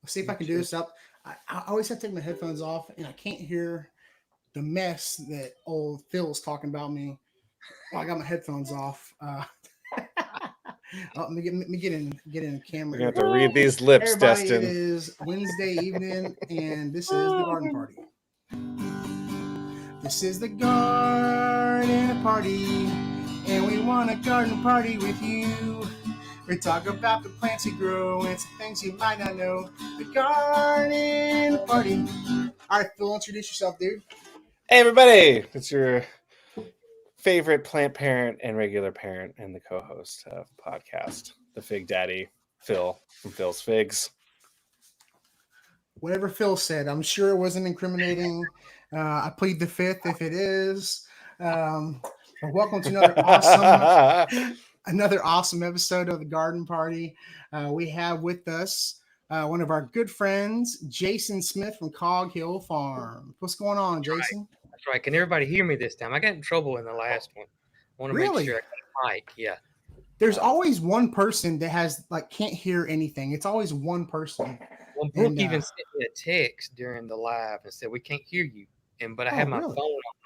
see if I can do this up. I always have to take my headphones off, and I can't hear the mess that old Phil's talking about me. Oh, I got my headphones off. Let me get in We're camera gonna have here. to read these lips, Everybody, it Destin. is Wednesday evening, and this is the garden party. This is the garden party, and we want a garden party with you. We talk about the plants you grow and some things you might not know. The garden party. All right, Phil, introduce yourself, dude. Hey, everybody! It's your favorite plant parent and regular parent and the co-host of the podcast, the Fig Daddy, Phil from Phil's Figs. Whatever Phil said, I'm sure it wasn't incriminating. I plead the fifth if it is. But welcome to another awesome episode of the Garden Party. We have with us one of our good friends, Jason Smith from Cog Hill Farm. What's going on, Jason? That's right. Can everybody hear me this time? I got in trouble in the last one. I want to make sure I got a mic. Yeah. There's always one person that has can't hear anything. It's always one person. Well, Brooke even sent me a text during the live and said we can't hear you. But I had my phone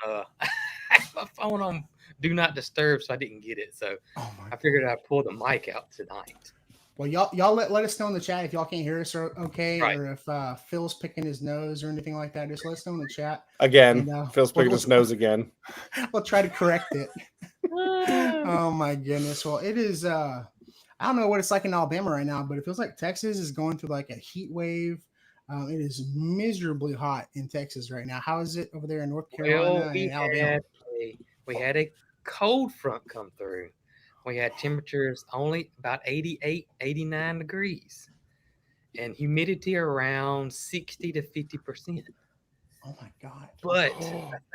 on. I had my phone on Do Not Disturb, so I didn't get it. So I figured I'd pull the mic out tonight. Well, y'all let us know in the chat if y'all can't hear us, okay, right. Or if Phil's picking his nose or anything like that. Just let us know in the chat. Again, Phil's picking his nose again. We'll try to correct it. Oh my goodness! Well, it is. I don't know what it's like in Alabama right now, but it feels like Texas is going through like a heat wave. It is miserably hot in Texas right now. How is it over there in North Carolina and Alabama? We had a cold front come through. We had temperatures only about 88, 89 degrees and humidity around 60 to 50%. Oh my God. But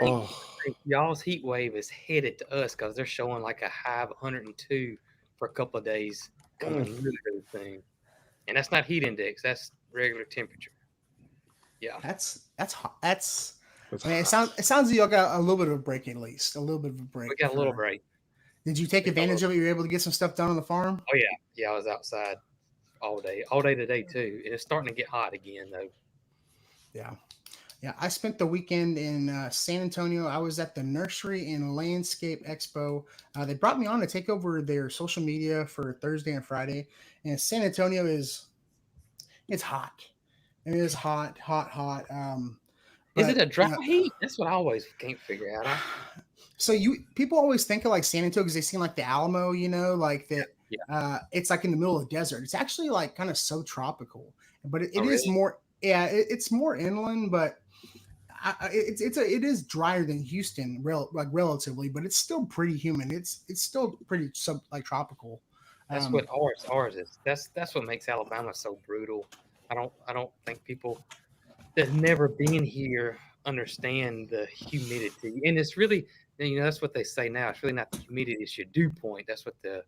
I think y'all's heat wave is headed to us because they're showing like a high of 102 for a couple of days coming really, really soon. And that's not heat index, that's regular temperature. Yeah. That's hot. I mean, it sounds like you got a little bit of a break at least. A little bit of a break. We got a little break. Did you take advantage of it? You were able to get some stuff done on the farm? Oh, yeah. Yeah, I was outside all day today, too. It's starting to get hot again, though. Yeah. Yeah, I spent the weekend in San Antonio. I was at the Nursery and Landscape Expo. They brought me on to take over their social media for Thursday and Friday. And San Antonio it's hot. It is hot. Is it a dry heat? That's what I always can't figure out. So people always think of like San Antonio because they seem like the Alamo, like that. Yeah. It's like in the middle of the desert. It's actually like kind of subtropical, but it is really? More. Yeah, it's more inland, but it is drier than Houston, relatively, but it's still pretty humid. It's still pretty tropical. That's what ours is. That's what makes Alabama so brutal. I don't think people that never been here understand the humidity, and it's really, that's what they say now. It's really not the humidity; it's your dew point. That's what the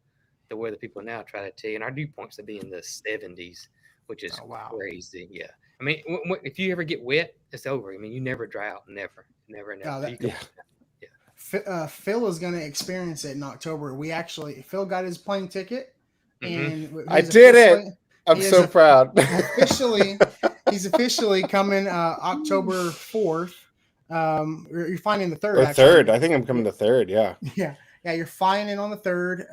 weather people now try to tell you. And our dew points to be in the 70s, which is crazy. Yeah. I mean, if you ever get wet, it's over. I mean, you never dry out. Never. Phil is going to experience it in October. Phil got his plane ticket, and I did it. I'm so proud. He's officially coming October 4th. You're flying in the 3rd. Or 3rd. I think I'm coming the 3rd. Yeah. Yeah. You're flying in on the 3rd.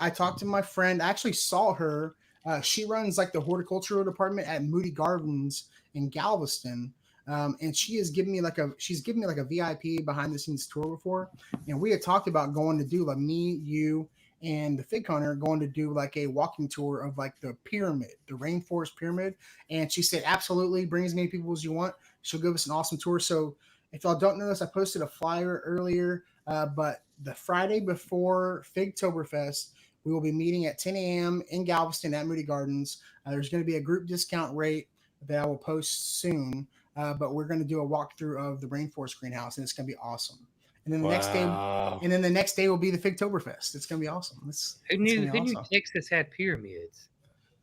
I talked to my friend. I actually saw her. She runs like the horticultural department at Moody Gardens in Galveston. And she's given me like a VIP behind the scenes tour before. And we had talked about going to do like me, you, and the fig hunter going to do like a walking tour of like the pyramid, the rainforest pyramid. And she said, absolutely, bring as many people as you want. She'll give us an awesome tour. So if y'all don't know this, I posted a flyer earlier, but the Friday before Figtoberfest, we will be meeting at 10 a.m. in Galveston at Moody Gardens. There's going to be a group discount rate that I will post soon, but we're going to do a walkthrough of the rainforest greenhouse, and it's going to be awesome. And then the next day will be the Figtoberfest. It's going to be awesome. Who knew Texas had pyramids?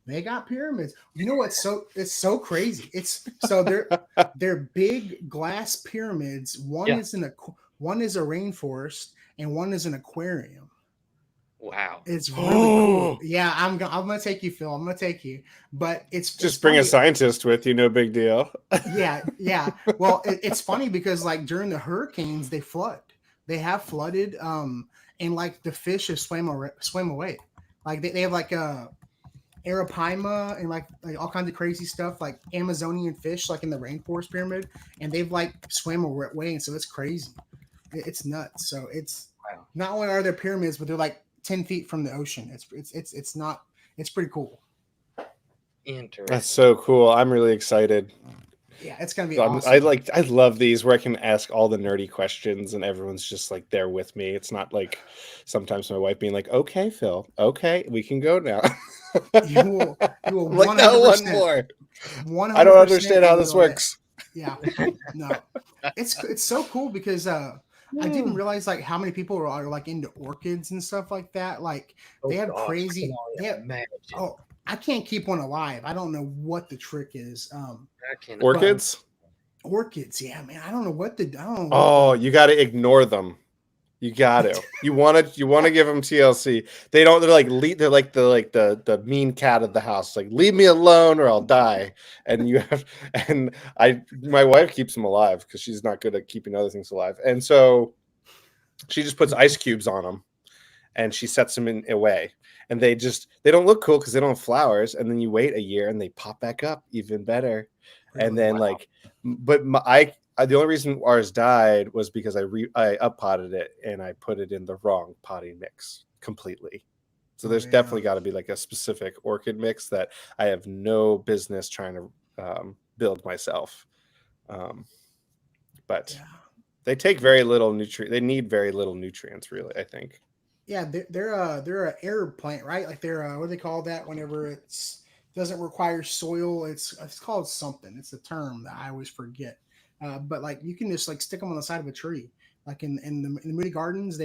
They got pyramids. You know what's it's so crazy? It's so they're big glass pyramids. One is a rainforest and one is an aquarium. Wow. It's really cool. Yeah, I'm gonna take you, Phil. I'm gonna take you. But it's Just bring a funny. scientist with you, no big deal. Yeah, yeah. Well, it's funny because like during the hurricanes, they flood. They have flooded, and like the fish have swam away. Like they have like arapaima and like all kinds of crazy stuff, like Amazonian fish, like in the rainforest pyramid, and they've like swam away, and so it's crazy. It's nuts. So it's Wow. not only are there pyramids, but they're like 10 feet from the ocean. It's not. It's pretty cool. Interesting. That's so cool. I'm really excited. Yeah, it's gonna be I awesome. I love these where I can ask all the nerdy questions and everyone's just like there with me. It's not like sometimes my wife being like, "Okay, Phil, okay, we can go now." You will I'm like, no, one more. I don't 100%, understand how and this you'll works. yeah, no, it's so cool because I didn't Hmm. realize like how many people are like into orchids and stuff like that. Like they Oh have gosh, I can crazy. They only have, imagine. oh, I can't keep one alive. I don't know what the trick is. I can But Orchids? orchids, yeah, man, I don't know what the I don't know what Oh, the you got to ignore them. You got to. You want to give them TLC. They don't. They're like they're like the mean cat of the house. Like leave me alone or I'll die. And you have and my wife keeps them alive because she's not good at keeping other things alive. And so she just puts ice cubes on them and she sets them in away. And they don't look cool because they don't have flowers. And then you wait a year and they pop back up even better. And really. then like, but the only reason ours died was because I up potted it and I put it in the wrong potting mix completely. So Oh there's yeah, definitely got to be like a specific orchid mix that I have no business trying to build myself. Um, but yeah. they take very little nutrient. They need very little nutrients, really. I think. Yeah, they're a air plant, right? Like they're what do they call that whenever it's doesn't require soil? It's called something. It's a term that I always forget. But like you can just like stick them on the side of a tree, like in the Moody Gardens.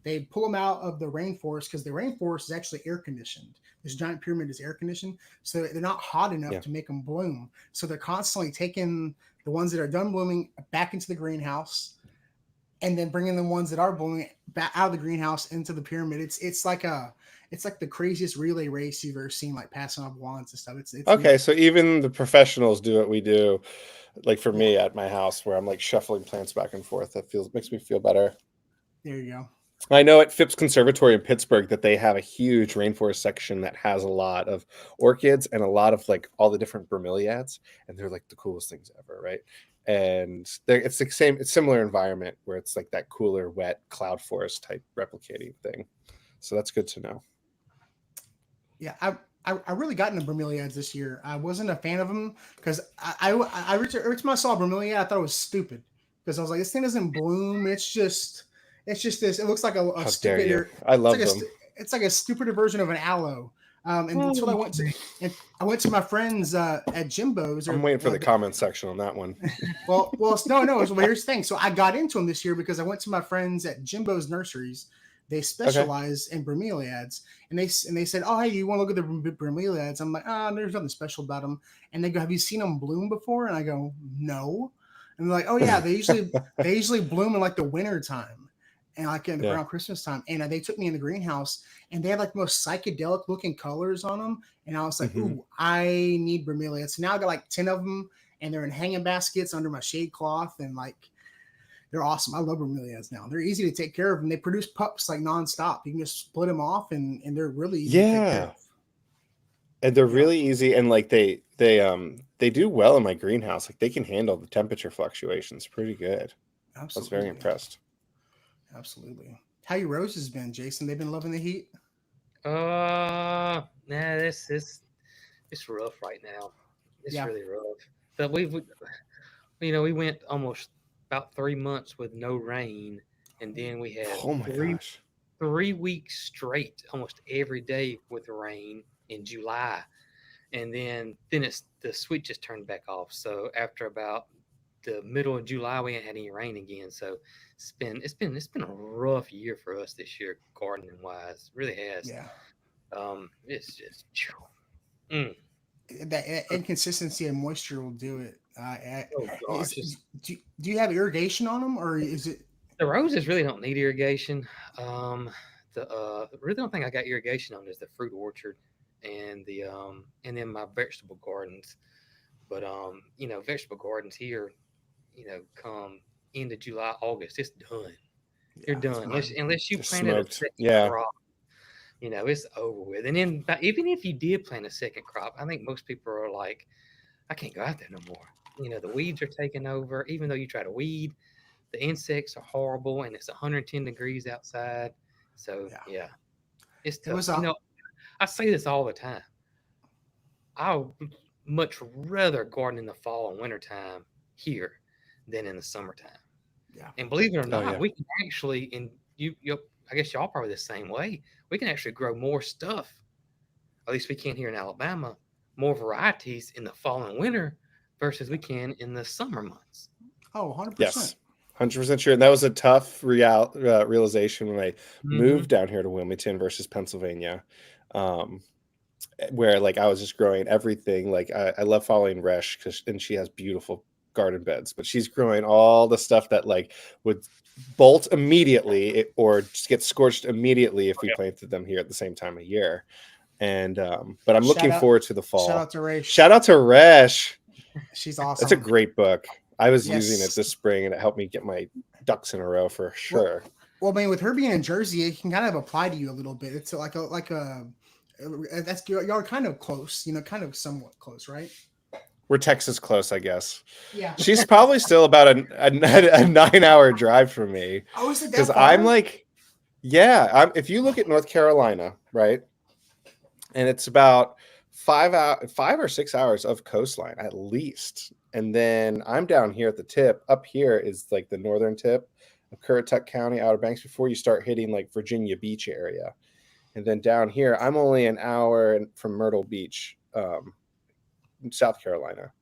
They pull them out of the rainforest because the rainforest is actually air conditioned. This giant pyramid is air conditioned, so they're not hot enough Yeah. to make them bloom. So they're constantly taking the ones that are done blooming back into the greenhouse and then bringing the ones that are blooming back out of the greenhouse into the pyramid. It's like the craziest relay race you've ever seen, like passing off wands and stuff. It's Okay, nuts. so even the professionals do what we do. Like for Yeah, me at my house, where I'm like shuffling plants back and forth, that makes me feel better. there you go. I know at Phipps Conservatory in Pittsburgh that they have a huge rainforest section that has a lot of orchids and a lot of like all the different bromeliads, and they're like the coolest things ever, right? And it's the same, it's similar environment where it's like that cooler, wet cloud forest type replicating thing. So that's good to know. Yeah, I really got into bromeliads this year. I wasn't a fan of them because every time I saw a bromelia, I thought it was stupid because I was like, this thing doesn't bloom. It's just this. It looks like a How dare you? stupider. I It's like love them. it's like a stupider version of an aloe. And until I Oh, went to and I went to my friends at Jimbo's I'm or waiting for the comment section on that one. no. Well, here's the thing. So I got into them this year because I went to my friends at Jimbo's Nurseries. They Okay. specialize in bromeliads, and they said, "Oh, hey, you want to look at the bromeliads?" I'm like, "Ah, there's nothing special about them." And they go, "Have you seen them bloom before?" And I go, "No." And they're like, "Oh yeah, they usually bloom in like the winter time." And like Yeah. around Christmas time, and they took me in the greenhouse, and they had like the most psychedelic looking colors on them, and I was like, Mm-hmm. "Ooh, I need bromeliads." So now I got like 10 of them, and they're in hanging baskets under my shade cloth, and like they're awesome. I love bromeliads now. They're easy to take care of, and they produce pups like nonstop. You can just split them off, and they're really easy to take care Yeah. of. And they're Yeah, really easy and like they do well in my greenhouse. Like they can handle the temperature fluctuations pretty good. I was very absolutely, impressed. absolutely. How your roses been, Jason? They've been loving the heat. nah, it's rough right now. It's Yeah. really rough. But we went almost about 3 months with no rain, and then we had Oh my three gosh. 3 weeks straight, almost every day with rain in July, and then it's the switch just turned back off. So after about the middle of July, we ain't had any rain again. So it's been a rough year for us this year, gardening wise. It really has. Yeah, It's just mm, that inconsistency of moisture will do it. oh gosh, Do you have irrigation on them, or is it? the roses really don't need irrigation. the really the only thing I got irrigation on is the fruit orchard and then my vegetable gardens. But vegetable gardens here, come into July, August, it's done. You're Yeah, it's done fine. unless you They're planted a smoked. second Yeah. crop. It's over with. And then, but even if you did plant a second crop, I think most people are like, I can't go out there no more. The weeds are taking over. Even though you try to weed, the insects are horrible, and it's 110 degrees outside. So Yeah, yeah, it's it tough. was a I say this all the time. I would much rather garden in the fall and winter time here than in the summertime. yeah. And believe it or Oh not, yeah. we can actually, and I guess y'all probably the same way. We can actually grow more stuff. At least we can here in Alabama, more varieties in the fall and winter versus we can in the summer months. Oh, 100%. Yes. 100% sure. And that was a tough realization when I Mm-hmm. moved down here to Wilmington versus Pennsylvania. Um, where like I was just growing everything. Like I love following Resh and she has beautiful garden beds, but she's growing all the stuff that like would bolt immediately or just get scorched immediately if we planted them here at the same time of year. And but I'm Shout looking out, forward to the shout fall. out to Ray. Shout out to Resh. She's That's a awesome. great book. I was using it Yes. this spring and it helped me get my ducks in a row for sure. Well, I mean, with her being in Jersey, it can kind of apply to you a little bit. It's like a that's y'all are kind of close, kind of somewhat close, right? We're Texas close, I guess. Yeah. She's probably still about a 9-hour drive from me. Oh, is it Because that far? I'm like, yeah, if you look at North Carolina, right? And it's about 5 or 6 hours of coastline at least. And then I'm down here at the tip. Up here is like the northern tip of Currituck County, Outer Banks, before you start hitting like Virginia Beach area. And then down here, I'm only an hour from Myrtle Beach, South Carolina.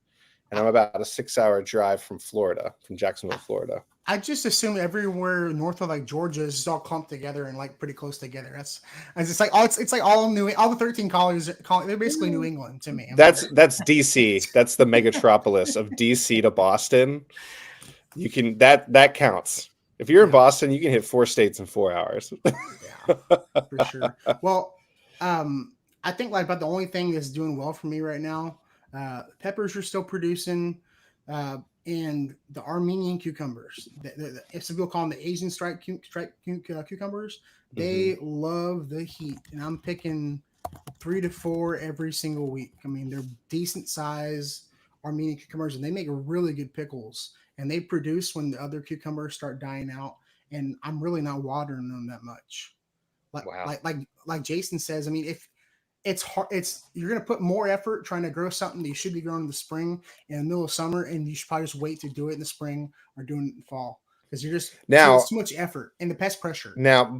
And I'm about a 6-hour drive from Florida, from Jacksonville, Florida. I just assume everywhere north of like Georgia is all clumped together and like pretty close together. That's it's like it's like all the 13 colonies. They're basically New England to me. That's DC. That's the megatropolis of DC to Boston. You can that counts. If you're in Boston, you can hit 4 states in 4 hours. Yeah, for sure. Well, I think like about the only thing that's doing well for me right now, peppers are still producing, and the Armenian cucumbers. If some people call them the Asian cucumbers, they love the heat, and I'm picking 3 to 4 every single week. I mean, they're decent size Armenian cucumbers, and they make really good pickles. And they produce when the other cucumbers start dying out. And I'm really not watering them that much. Wow. Like Jason says, I mean, if it's hard, you're gonna put more effort trying to grow something that you should be growing in the spring in the middle of summer, and you should probably just wait to do it in the spring or do it in the fall because you're just it's too much effort and the pest pressure. Now,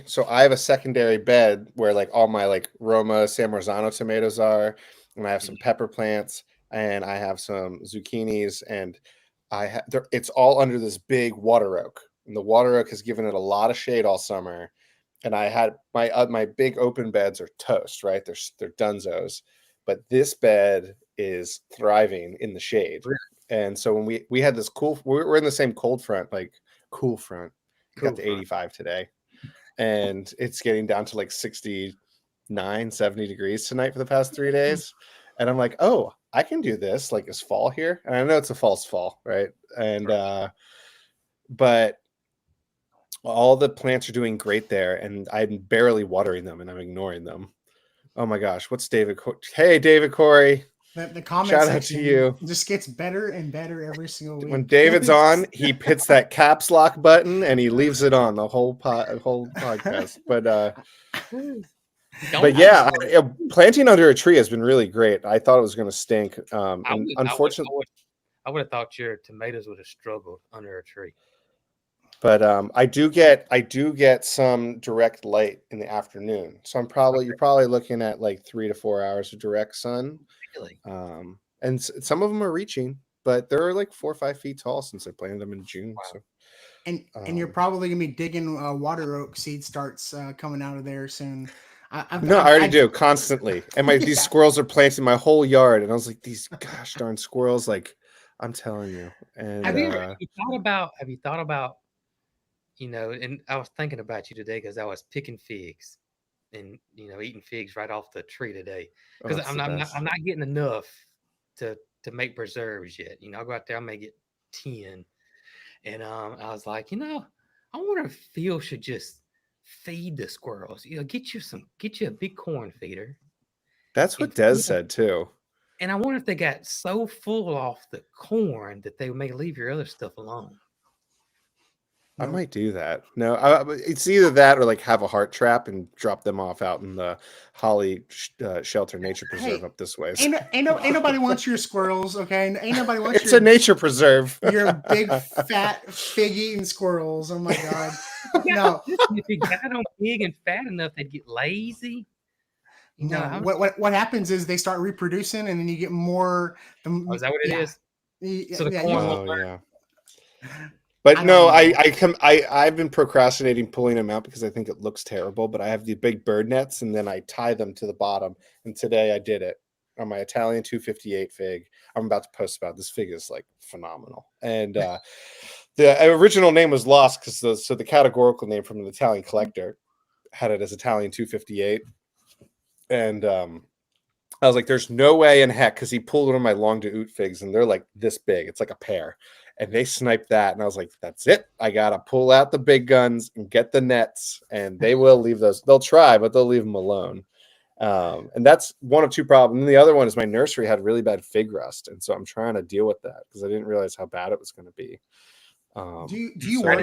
so I have a secondary bed where like all my like Roma San Marzano tomatoes are, and I have some pepper plants, and I have some zucchinis, and it's all under this big water oak, and the water oak has given it a lot of shade all summer. And I had my big open beds are toast, right? They're dunzos, but this bed is thriving in the shade. And so when we had this we're in the same cold front, like cool front. We got to 85 today, and it's getting down to like 69, 70 degrees tonight for the past 3 days. And I'm like, oh, I can do this. Like, it's fall here, and I know it's a false fall, right? And but all the plants are doing great there, and I'm barely watering them, and I'm ignoring them. Oh my gosh, what's David? Hey, David Corey. The comment Shout section out to you. Just gets better and better every single week. When David's on, he hits that caps lock button and he leaves it on the whole podcast. But yeah, planting under a tree has been really great. I thought it was going to stink. Unfortunately, I would have thought your tomatoes would have struggled under a tree. But I do get some direct light in the afternoon, so you're probably looking at like 3 to 4 hours of direct sun. Really? And some of them are reaching, but they're like 4 or 5 feet tall since I planted them in June. Wow. So, and you're probably gonna be digging water oak seed starts coming out of there soon. I already do constantly, and these squirrels are planting my whole yard, and I was like, these gosh darn squirrels, like I'm telling you. And have you thought about and I was thinking about you today because I was picking figs and eating figs right off the tree today Oh, because it's the best. I'm not getting enough to make preserves yet. I'll go out there, I may get 10, and I was like, I wonder if Phil should just feed the squirrels. Get you a big corn feeder That's and what Des feed 'em. said too. And I wonder if they got so full off the corn that they may leave your other stuff alone. I No. might do that. No, it's either that or like have a heart trap and drop them off out in the Holly Shelter Nature Preserve Hey, up this way. ain't nobody wants your squirrels, okay? Ain't nobody wants It's a your nature preserve. big fat fig eating squirrels. Oh my god. Yeah, No, if you got them big and fat enough, they'd get lazy. no. I'm, What happens is they start reproducing, and then you get more. oh, is that what it Yeah, is? So the yeah. corn won't Oh burn. yeah. But I no, don't know. I've been procrastinating pulling them out because I think it looks terrible. But I have the big bird nets, and then I tie them to the bottom. And today I did it on my Italian 258 fig. I'm about to post about this fig is like phenomenal. And the original name was lost because the categorical name from an Italian collector had it as Italian 258, and I was like, "There's no way in heck," because he pulled one of my long to oot figs, and they're like this big. It's like a pear, and they sniped that, and I was like, "That's it. I gotta pull out the big guns and get the nets, and they will leave those. They'll try, but they'll leave them alone." And that's one of two problems. And the other one is my nursery had really bad fig rust, and so I'm trying to deal with that because I didn't realize how bad it was going to be. Do you So How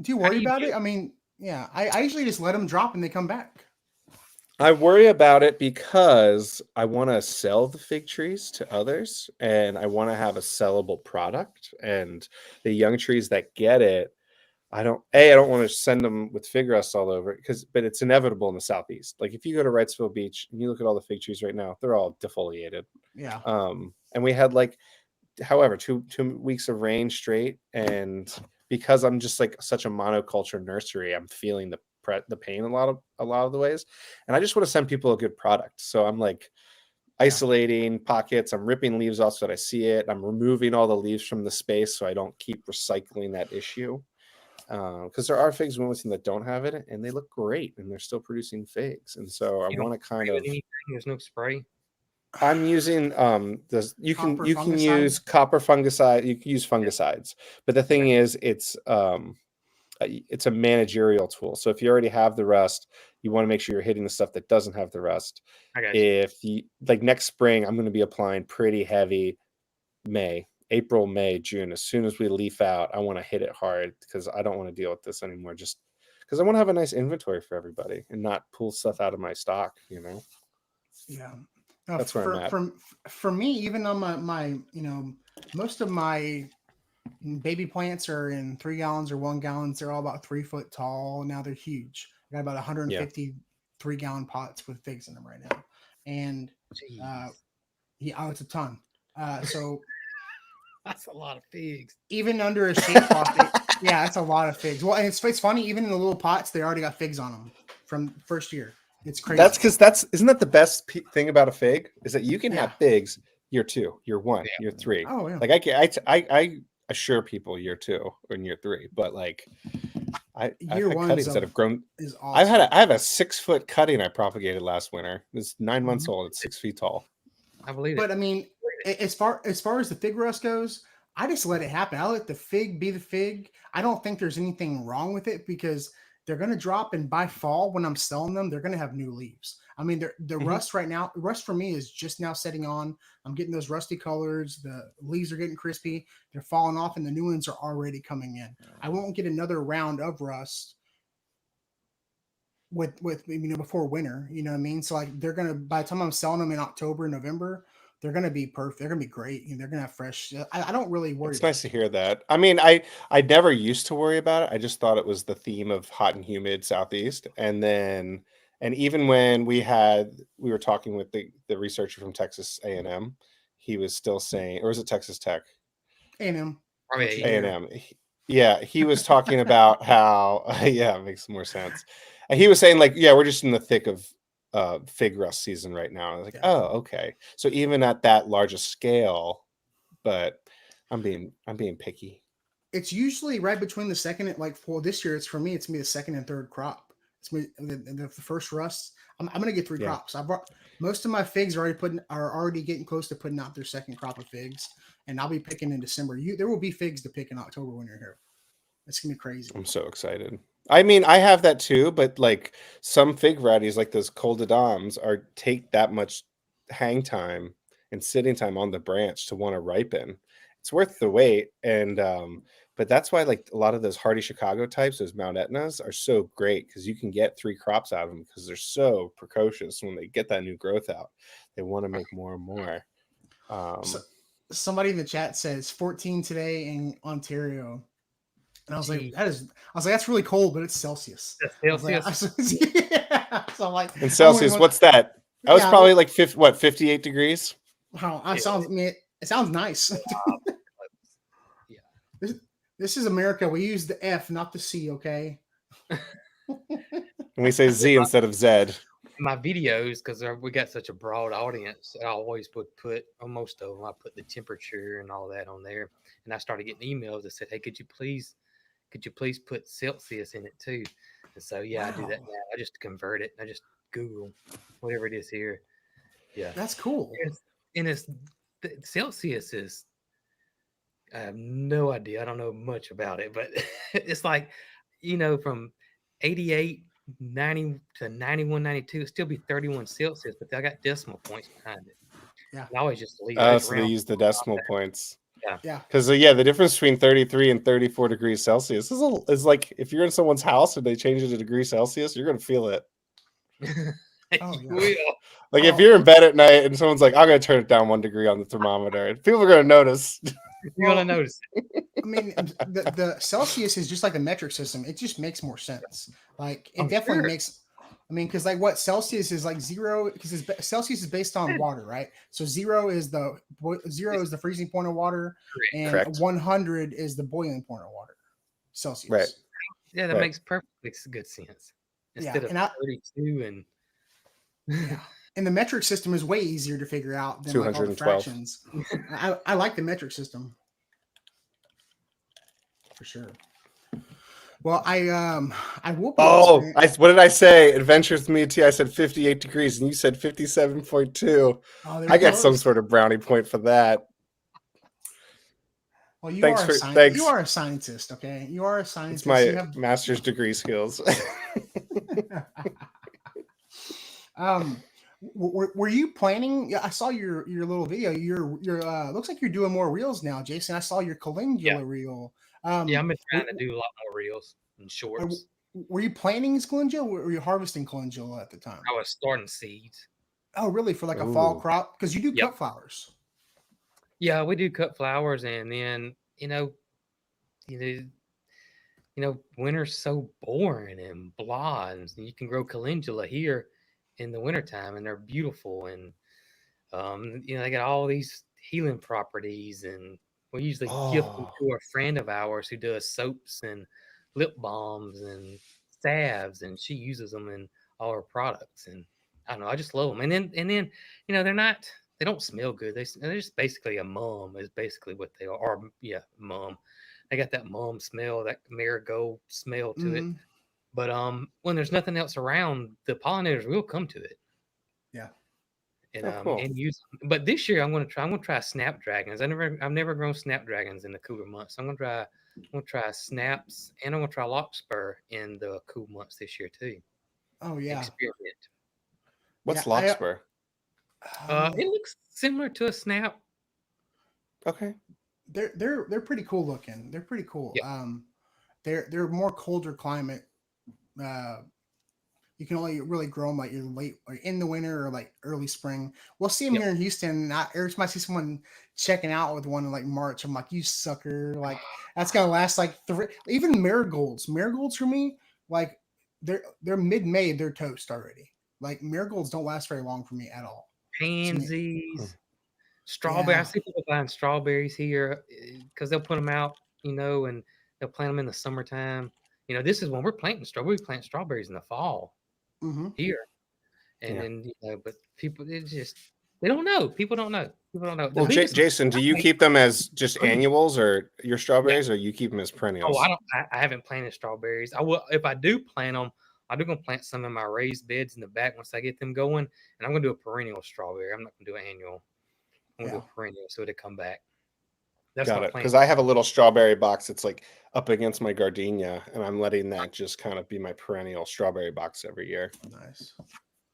do worry you about do? it? I mean, yeah. I usually just let them drop and they come back. I worry about it because I want to sell the fig trees to others, and I want to have a sellable product. And the young trees that get it, I don't want to send them with fig rust all over it but it's inevitable in the southeast. Like if you go to Wrightsville Beach and you look at all the fig trees right now, they're all defoliated. Yeah. And we had like, however, 2 weeks of rain straight, and because I'm just like such a monoculture nursery, I'm feeling the pain a lot of the ways, and I just want to send people a good product. So I'm like isolating pockets. I'm ripping leaves off so that I see it. I'm removing all the leaves from the space so I don't keep recycling that issue. Because there are figs in Wilmington that don't have it, and they look great, and they're still producing figs. And so I You don't want to kind spray with of. anything. There's no spray. I'm using this. Copper You can fungicide? use copper fungicide. You can use Yeah. fungicides, but the thing is, it's a managerial tool. So if you already have the rust, you want to make sure you're hitting the stuff that doesn't have the rust. I got you. If you like next spring, I'm going to be applying pretty heavy April, May, June. As soon as we leaf out, I want to hit it hard because I don't want to deal with this anymore. Just because I want to have a nice inventory for everybody and not pull stuff out of my stock. Yeah. That's where I'm at. For me, even on my most of my baby plants are in 3 gallons or 1 gallons. They're all about 3 foot tall. Now they're huge. I got about 150 3 gallon pots with figs in them right now. And Jeez, yeah, oh, it's a ton. So that's a lot of figs. even under a shade cloth, yeah, that's a lot of figs. Well, and it's funny, even in the little pots, they already got figs on them from first year. It's crazy. That's because isn't that the best thing about a fig is that you can have figs year 2, year 1, year 3. Oh yeah. Like I assure people year 2 and year 3, but like I've Year had one cuttings that have grown. is awesome. I have a 6-foot cutting I propagated last winter. It's 9 months old. It's 6 feet tall. I believe But it. I mean, as far as the fig rust goes, I just let it happen. I let the fig be the fig. I don't think there's anything wrong with it because they're going to drop, and by fall when I'm selling them, they're going to have new leaves. I mean, the rust right now, rust for me is just now setting on. I'm getting those rusty colors. The leaves are getting crispy. They're falling off, and the new ones are already coming in. I won't get another round of rust with before winter. You know what I mean? So like they're gonna, by the time I'm selling them in October, November, they're gonna be perfect. They're gonna be great. They're gonna have fresh. I don't really worry. It's nice to hear that. I mean, I never used to worry about it. I just thought it was the theme of hot and humid southeast, and even when we were talking with the researcher from Texas A&M, he was still saying, or was it Texas Tech? A&M. Probably A&M. Yeah, he was talking about how yeah, it makes more sense. And he was saying like, yeah, we're just in the thick of fig rust season right now. I was like, Yeah. oh, okay. So even at that larger scale, but I'm being picky. It's usually right between the second and like for this year. It's for me. It's me the second and third crop. It's me the first rust. I'm gonna get three Yeah. crops. I brought most of my figs are already getting close to putting out their second crop of figs, and I'll be picking in December. There will be figs to pick in October when you're here. It's gonna be crazy. I'm so excited. I mean, I have that too, but like some fig varieties, like those Col de Dames, are take that much hang time and sitting time on the branch to want to ripen. It's worth the wait, and but that's why like a lot of those hardy Chicago types, those Mount Etnas, are so great because you can get 3 crops out of them because they're so precocious when they get that new growth out. They want to make more and more. So, Um, somebody in the chat says 14 today in Ontario. And I was like, Gee, that's really cold, but it's Celsius. that's I was like, Celsius. yeah. So I'm like, in I wouldn't Celsius, want, what's that? I was yeah, probably like 58 degrees. wow, Yeah. I mean, it sounds nice. Yeah. this, this is America. We use the F, not the C, okay? And we say Z instead of Z. My videos, because we got such a broad audience, I always would put, on most of them, I put the temperature and all that on there. And I started getting emails that said, "Hey, could you please put Celsius in it too?" And so yeah, I do that Wow. now. I just convert it. I just Google whatever it is here. Yeah, That's cool. and it's Celsius is. I have no idea. I don't know much about it, but it's like, from 88, 90 to 91, 92, it'd still be 31 Celsius, but I got decimal points behind it. Yeah. And I always just leave it So they around. use the decimal points. Yeah. Yeah. Because yeah, the difference between 33 and 34 degrees Celsius is like if you're in someone's house and they change it to degrees Celsius, you're gonna feel it. Oh, You yeah. will. Like if Oh. you're in bed at night and someone's like, "I'm gonna turn it down 1 degree on the thermometer," and people are gonna notice. You're Well, gonna notice it. I mean, the Celsius is just like the metric system. It just makes more sense. Like it I'm definitely sure. makes. I mean, because like what Celsius is like zero, because Celsius is based on Yeah. water, right? So zero is the freezing point of water, and Correct. 100 is the boiling point of water. Celsius. Right. Yeah, that Right. makes perfectly good sense. Yeah, Instead of and 32 and yeah, and the metric system is way easier to figure out than like all the 212. fractions. I like the metric system for sure. Well, I will be. Oh, what did I say? Adventures with Me and T. I said 58 degrees, and you said 57.2. Oh, they're I got some close. sort of brownie point for that. Well, you Thanks are a for- scientist. thanks. You are a scientist, okay? You are a scientist. It's my You have master's degree skills. were you planning? Yeah, I saw your little video. Your looks like you're doing more reels now, Jason. I saw your calendula reel. yeah, I've been trying were, to do a lot more reels and shorts. were you planting calendula? Or were you harvesting calendula at the time? I was starting seeds. Oh, really? For like a fall Ooh. crop? Because you do Yep. cut flowers. Yeah, we do cut flowers, and then winter's so boring and blah, and you can grow calendula here in the wintertime, and they're beautiful, and they got all these healing properties, and we usually gift them to a friend of ours who does soaps and lip balms and salves, and she uses them in all her products, and I don't know, I just love them, and then they don't smell good. They're just basically a mum is basically what they are. Or, yeah, mum. They got that mum smell, that marigold smell to it. Mhm. But when there's nothing else around, the pollinators will come to it. Yeah. And cool. and use. But this year I'm gonna try snapdragons. I've never grown snapdragons in the cooler months. I'm gonna try snaps, and I'm gonna try larkspur in the cool months this year too. Oh yeah. Experiment. What's Yeah, I- larkspur? It looks similar to a snap. Okay. They're pretty cool looking. They're pretty cool. Yeah. They're more colder climate. You can only really grow them like in late or in the winter or like early spring. We'll see them Yep. here in Houston. Every time I see someone checking out with one in like March, I'm like, you sucker! Like that's gonna last like three. Even marigolds. Marigolds for me, like they're mid-May. They're toast already. Like marigolds don't last very long for me at all. Pansies, strawberry. I Yeah. see people buying strawberries here because they'll put them out, and they'll plant them in the summertime. This is when we're planting strawberries. We plant strawberries in the fall Mm-hmm. here, and Yeah. then but people, it's just They don't know. People don't know. People don't know. The Well, biggest Jason, do you keep them as just annuals or your strawberries, or you keep them as Oh, perennials? I don't. I haven't planted strawberries. I will if I do plant them. I do gonna plant some in my raised beds in the back once I get them going, and I'm gonna do a perennial strawberry. I'm not gonna do an annual. I'm gonna do a perennial so they come back. That's Got my it. plan. Because I have a little strawberry box that's like up against my gardenia, and I'm letting that just kind of be my perennial strawberry box every year. Nice.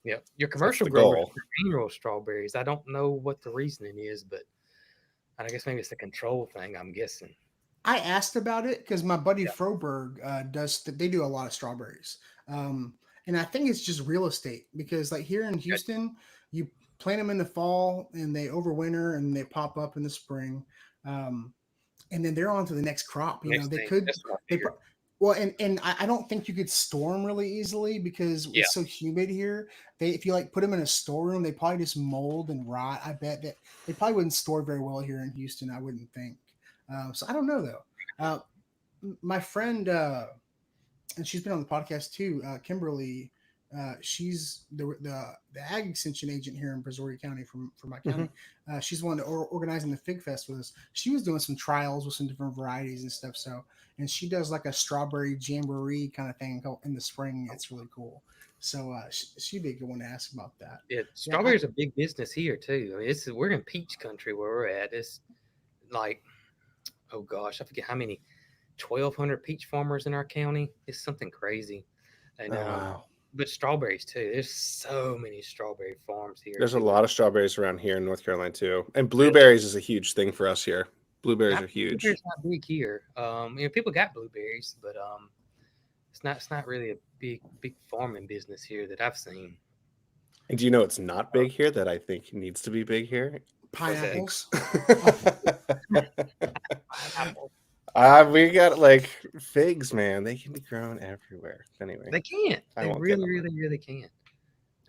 Yeah, your That's commercial the growers goal. do annual strawberries. I don't know what the reasoning is, but I guess maybe it's the control thing. I'm guessing. I asked about it because my buddy Froberg does. They do a lot of strawberries, and I think it's just real estate because, like here in Houston, you plant them in the fall and they overwinter and they pop up in the spring, and then they're on to the next crop. You know, Next they thing, could that's what I they. figured. Well, and I don't think you could store them really easily because Yeah. it's so humid here. If you like put them in a storeroom, they probably just mold and rot. I bet that they probably wouldn't store very well here in Houston. I wouldn't think. So I don't know though. My friend, and she's been on the podcast too, Kimberly. She's the ag extension agent here in Brazoria County from my county. She's the one organizing the Fig Fest with us. She was doing some trials with some different varieties and stuff. So, and she does like a strawberry jamboree kind of thing in the spring. It's really cool. So she'd be a good one to ask about that. Yeah, strawberries are big business here too. I mean, we're in peach country where we're at. It's like, oh gosh, I forget how many, 1,200 peach farmers in our county. It's something crazy, and Wow. but strawberries too. There's so many strawberry farms here. There's a lot of strawberries around here in North Carolina too, and blueberries is a huge thing for us here. Blueberries are huge. Blueberries not big here. People got blueberries, but it's not really a big farming business here that I've seen. And do you know it's not big here that I think needs to be big here? Pineapples. We got like figs, man. They can be grown everywhere. Anyway, they can't. They really can't.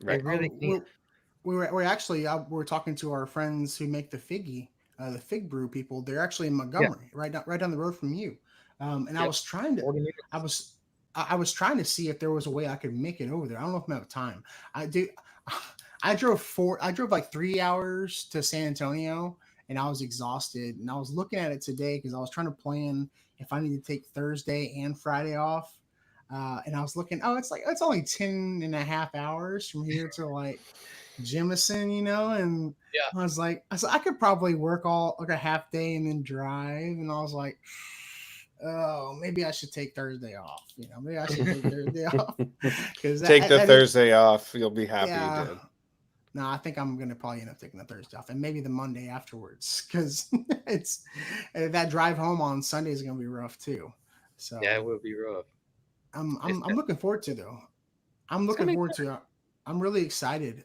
Right. They really can't. We actually we're talking to our friends who make the figgy, the fig brew people. They're actually in Montgomery, right down the road from you. And I was trying to, I was trying to see if there was a way I could make it over there. I don't know if I'm out of time. I drove like 3 hours to San Antonio, and I was exhausted. And I was looking at it today because I was trying to plan if I need to take Thursday and Friday off. And I was looking, it's only 10 and a half hours from here to like Jemison, you know? And I was like, I could probably work like a half day and then drive. And I was like, oh, maybe I should take Thursday off. You know, maybe I should take Thursday off. Take the Thursday off. You'll be happy you did. No, I think I'm gonna probably end up taking the Thursday off and maybe the Monday afterwards because it's that drive home on Sunday is gonna be rough too. So yeah, it will be rough. I'm looking forward to though. I'm looking forward to. I'm really excited.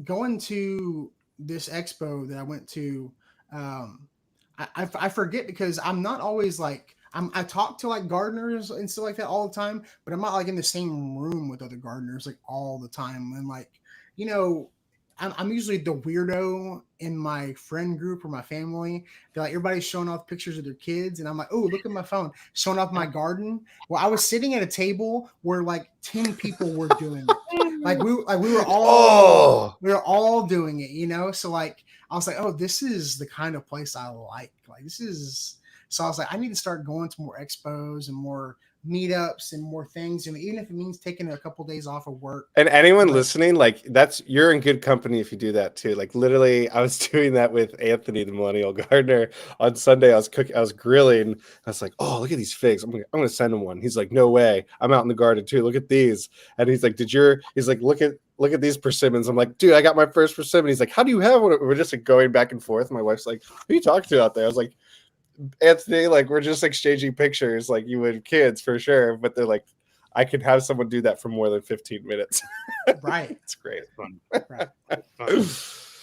Going to this expo that I went to. I forget because I'm not always like. I talk to like gardeners and stuff like that all the time, but I'm not like in the same room with other gardeners like all the time. And like, you know, I'm usually the weirdo in my friend group or my family. They're like everybody's showing off pictures of their kids, and I'm like, oh, look at my phone, showing off my garden. Well, I was sitting at a table where like 10 people were doing it. Like we were all doing it, you know. So like I was like, oh, this is the kind of place I like. Like this is. So I was like, I need to start going to more expos and more meetups and more things. And even if it means taking a couple of days off of work. And anyone listening, like you're in good company if you do that too. Like literally, I was doing that with Anthony, the millennial gardener, on Sunday. I was grilling. I was like, oh, look at these figs. I'm gonna send him one. He's like, no way. I'm out in the garden too. Look at these. And he's like, he's like, look at these persimmons. I'm like, dude, I got my first persimmon. He's like, how do you have one? We're just like going back and forth. My wife's like, who are you talking to out there? I was like, Anthony, like we're just exchanging pictures like you would kids for sure, but they're like, I could have someone do that for more than 15 minutes. Right. It's great. It's fun. Right. It's fun.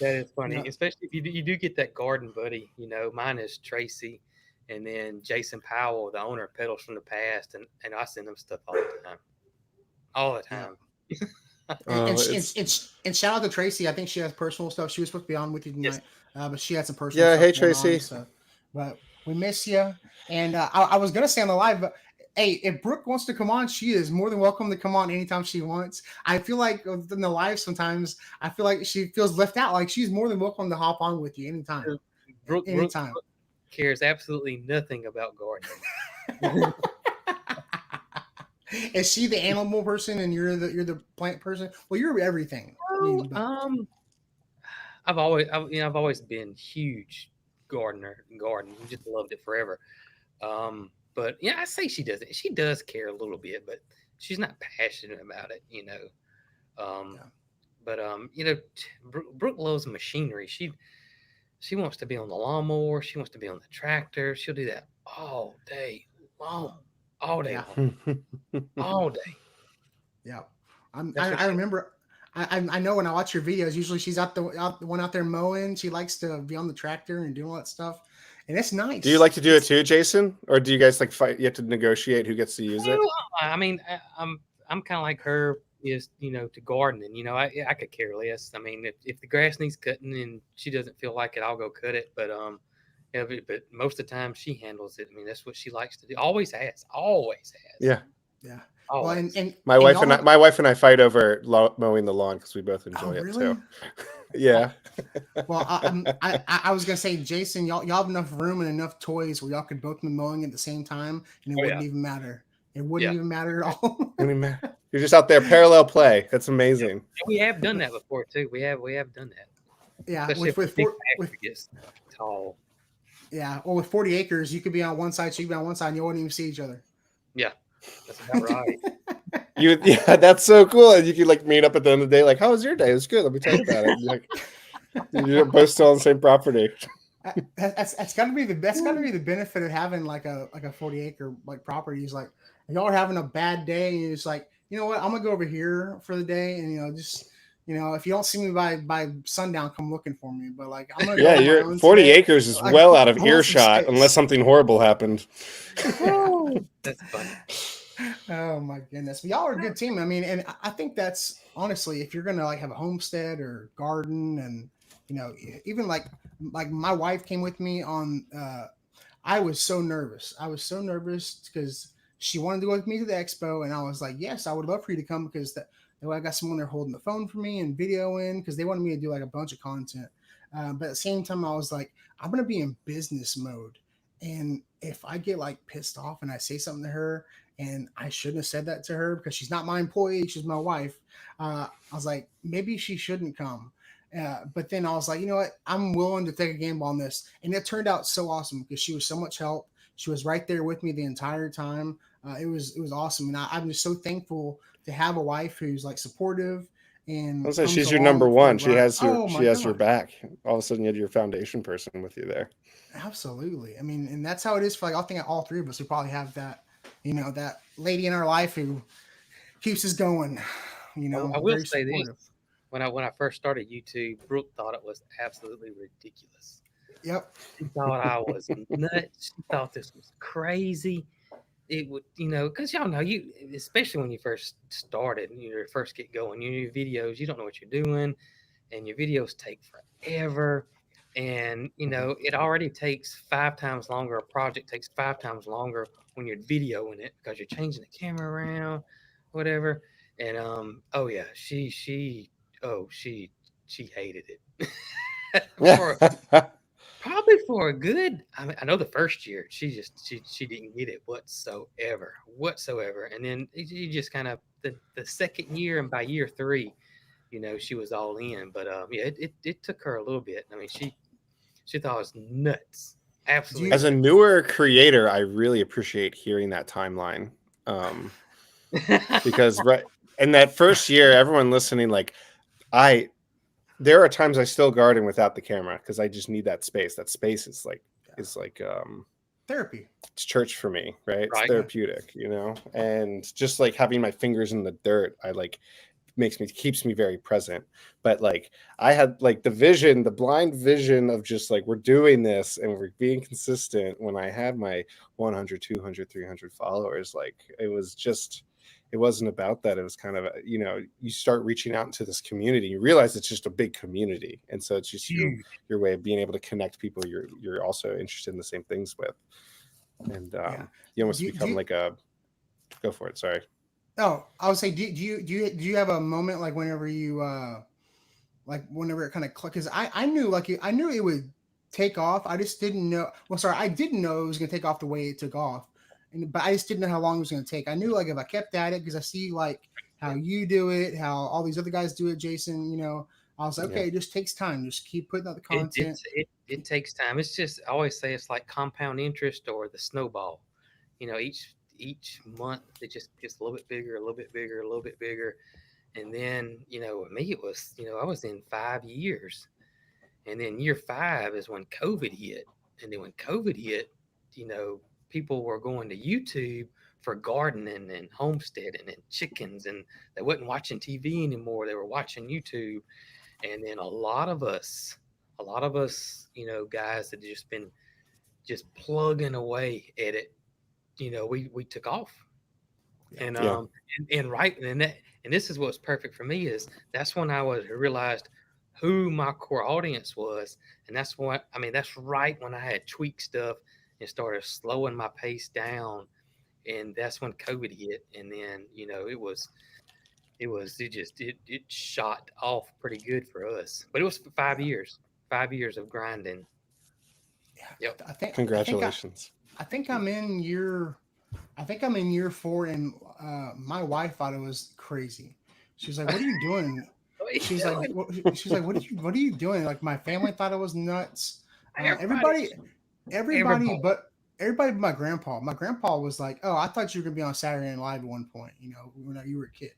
That is funny, especially if you do get that garden buddy. You know, mine is Tracy, and then Jason Powell, the owner of Pedals from the Past, and I send them stuff all the time. And shout out to Tracy. I think she has personal stuff. She was supposed to be on with you tonight, but she had some personal. Yeah, stuff hey Tracy. But we miss you. And I was gonna say on the live, but Hey, if Brooke wants to come on, she is more than welcome to come on anytime she wants. I feel like in the live sometimes I feel like she feels left out. Like she's more than welcome to hop on with you anytime. Brooke Anytime. cares absolutely nothing about gardening. Is she the animal person and you're the plant person? Well, you're everything. I Oh, mean, but, I've always been huge garden. Just loved it forever. But yeah, I say she doesn't. She does care a little bit, but she's not passionate about it, you know. Um, yeah. but you know, Brooke loves machinery. She wants to be on the lawnmower. She wants to be on the tractor. She'll do that all day long, all day Yeah. long, all day. Yeah. That's what I she. remember. I know when I watch your videos, usually she's the one out there mowing. She likes to be on the tractor and doing all that stuff, and it's nice. Do you like to do it too, Jason? Or do you guys like fight? You have to negotiate who gets to use it? Well, I mean, I'm kind of like her is, you know, to gardening. You know, I could care less. I mean, if the grass needs cutting and she doesn't feel like it, I'll go cut it. But yeah, but most of the time she handles it. I mean, that's what she likes to do. Always has. Always has. Yeah. Yeah. Well, Always. My wife and I fight over mowing the lawn because we both enjoy it really? too. Yeah. Well, I was gonna say, Jason, y'all have enough room and enough toys where y'all could both be mowing at the same time, and it wouldn't even matter. It wouldn't even matter at all. You're just out there parallel play. That's amazing. We have done that before too. We have done that. Yeah, Especially if the big pasture gets tall. Yeah, or with 40 acres, you could be on one side, she could be on one side, and you wouldn't even see each other. Yeah, that's about right. Yeah, that's so cool. And you could like meet up at the end of the day, like, how was your day? It was good. Let me tell you about it. Like, you're both still on the same property. That's gotta be the benefit of having like a 40-acre like properties. Like y'all are having a bad day, and it's like, you know what, I'm gonna go over here for the day, and just if you don't see me by sundown, come looking for me. But like I'm gonna go You're 40 acres is well out of earshot unless something horrible happened. That's funny. Oh my goodness, but y'all are a good team. I mean, and I think that's honestly, if you're gonna like have a homestead or garden, and even like my wife came with me on. I was so nervous. Because she wanted to go with me to the expo, and I was like, yes, I would love for you to come, because that way I got someone there holding the phone for me and videoing, because they wanted me to do like a bunch of content. But at the same time, I was like, I'm gonna be in business mode, and if I get like pissed off and I say something to her, and I shouldn't have said that to her because she's not my employee, she's my wife. I was like, maybe she shouldn't come. But then I was like, you know what? I'm willing to take a gamble on this. And it turned out so awesome because she was so much help. She was right there with me the entire time. It was awesome. And I'm just so thankful to have a wife who's like supportive. And she's your number one. She has your back. All of a sudden you had your foundation person with you there. Absolutely. I mean, and that's how it is for like, I think all three of us, we probably have that, that lady in our life who keeps us going. I will say this. When I first started YouTube, Brooke thought it was absolutely ridiculous. Yep. She thought I was nuts. She thought this was crazy. It would, because y'all know, especially when you first started and you first get going, your videos, you don't know what you're doing, and your videos take forever. And it already takes 5 times longer. A project takes 5 times longer when you're videoing it because you're changing the camera around, whatever. And she hated it. Probably for a good. I mean, I know the first year she didn't get it whatsoever. And then you just kind of the second year, and by year 3, she was all in. But it took her a little bit. I mean, she thought it was nuts. Absolutely. As a newer creator, I really appreciate hearing that timeline. Because in that first year, everyone listening, like there are times I still garden without the camera because I just need that space. That space is like therapy. It's church for me, right? It's therapeutic, and just like having my fingers in the dirt, keeps me very present. But like I had like the blind vision of just like, we're doing this and we're being consistent. When I had my 100, 200, 300 followers, like it wasn't about that. It was kind of, you start reaching out into this community, you realize it's just a big community. And so it's just your way of being able to connect people you're also interested in the same things with. And you almost become like a Go for it. Sorry. Oh, I would say, do you have a moment like whenever you like whenever it kind of clicked? Because I knew I knew it would take off. I just didn't know. Well, sorry, I didn't know it was gonna take off the way it took off, but I just didn't know how long it was gonna take. I knew like if I kept at it, because I see like how you do it, how all these other guys do it, Jason. I was like, okay, it just takes time. Just keep putting out the content. It takes time. It's just, I always say it's like compound interest or the snowball. Each month it just gets a little bit bigger, a little bit bigger, a little bit bigger. And then, with me, it was, I was in 5 years. And then year 5 is when COVID hit. And then when COVID hit, people were going to YouTube for gardening and homesteading and chickens, and they wasn't watching TV anymore. They were watching YouTube. And then a lot of us, guys that just been just plugging away at it, we took off. And and this is what's perfect for me is that's when I realized who my core audience was. And that's right when I had tweaked stuff and started slowing my pace down. And that's when COVID hit. And then, it shot off pretty good for us. But it was 5 years, 5 years of grinding. Yeah, Yep. Congratulations. I think I'm in year 4, and my wife thought it was crazy. She's like, "What are you doing?" She's like, "What are you doing?" Like, my family thought it was nuts. Everybody but my grandpa. My grandpa was like, "Oh, I thought you were gonna be on Saturday Night Live at one point. When you were a kid."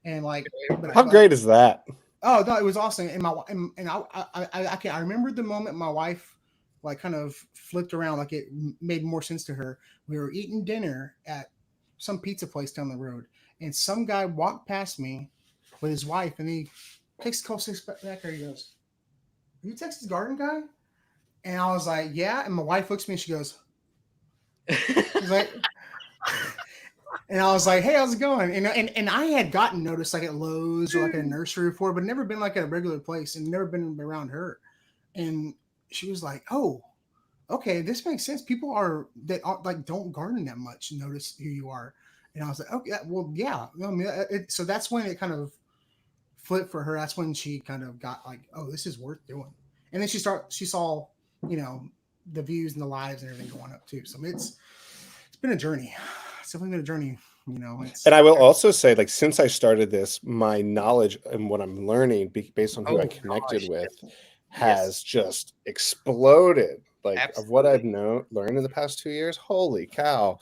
And like, How great is that? Oh no, it was awesome. And I remember the moment my wife like kind of flipped around, like it made more sense to her. We were eating dinner at some pizza place down the road, and some guy walked past me with his wife, and he takes a couple steps back there. He goes, "Are you Texas Garden guy?" And I was like, "Yeah." And my wife looks at me and she goes, she's like, and I was like, "Hey, how's it going?" And I had gotten noticed like at Lowe's or like at a nursery before, but never been like at a regular place and never been around her. And she was like, "Oh, okay, this makes sense. People like don't garden that much notice who you are." And I was like, "Okay, well, yeah." I mean, so that's when it kind of flipped for her. That's when she kind of got like, "Oh, this is worth doing." And then she saw, the views and the lives and everything going up too. So it's been a journey. It's definitely been a journey. And I will also say, like, since I started this, my knowledge and what I'm learning based on who I connected with has just exploded. Like, Absolutely. of what I've learned in the past 2 years, holy cow.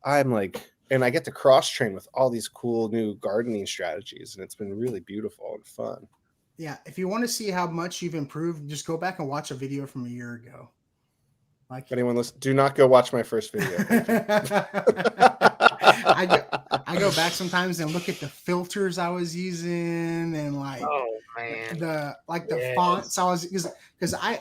I'm like, and I get to cross train with all these cool new gardening strategies, and it's been really beautiful and fun. Yeah, if you want to see how much you've improved, just go back and watch a video from a year ago. Like, anyone listen, do not go watch my first video. I go back sometimes and look at the filters I was using and like the fonts I was because I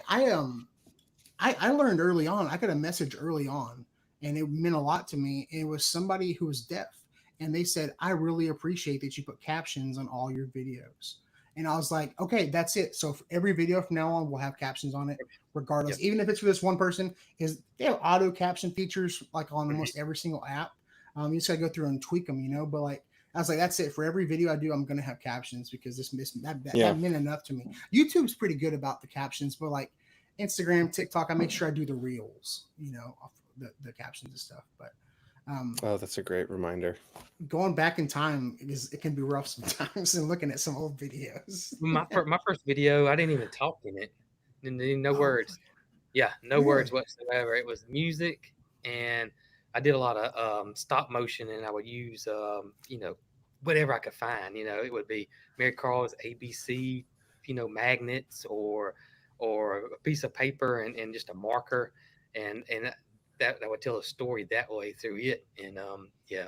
learned early on. I got a message early on, and it meant a lot to me. It was somebody who was deaf, and they said, "I really appreciate that you put captions on all your videos." And I was like, "Okay, that's it." So for every video from now on, we'll have captions on it, regardless. Even if it's for this one person, is they have auto caption features like on almost every single app. You just gotta go through and tweak them, But like, I was like, that's it for every video I do. I'm gonna have captions because that meant enough to me. YouTube's pretty good about the captions, but like Instagram, TikTok, I make sure I do the reels, off the captions and stuff. But oh, that's a great reminder. Going back in time it can be rough sometimes, and looking at some old videos. My first video, I didn't even talk in it. No words. Yeah, no words whatsoever. It was music, and I did a lot of stop motion, and I would use whatever I could find. It would be Mary Carl's ABC, magnets or a piece of paper and just a marker, and that would tell a story that way through it. And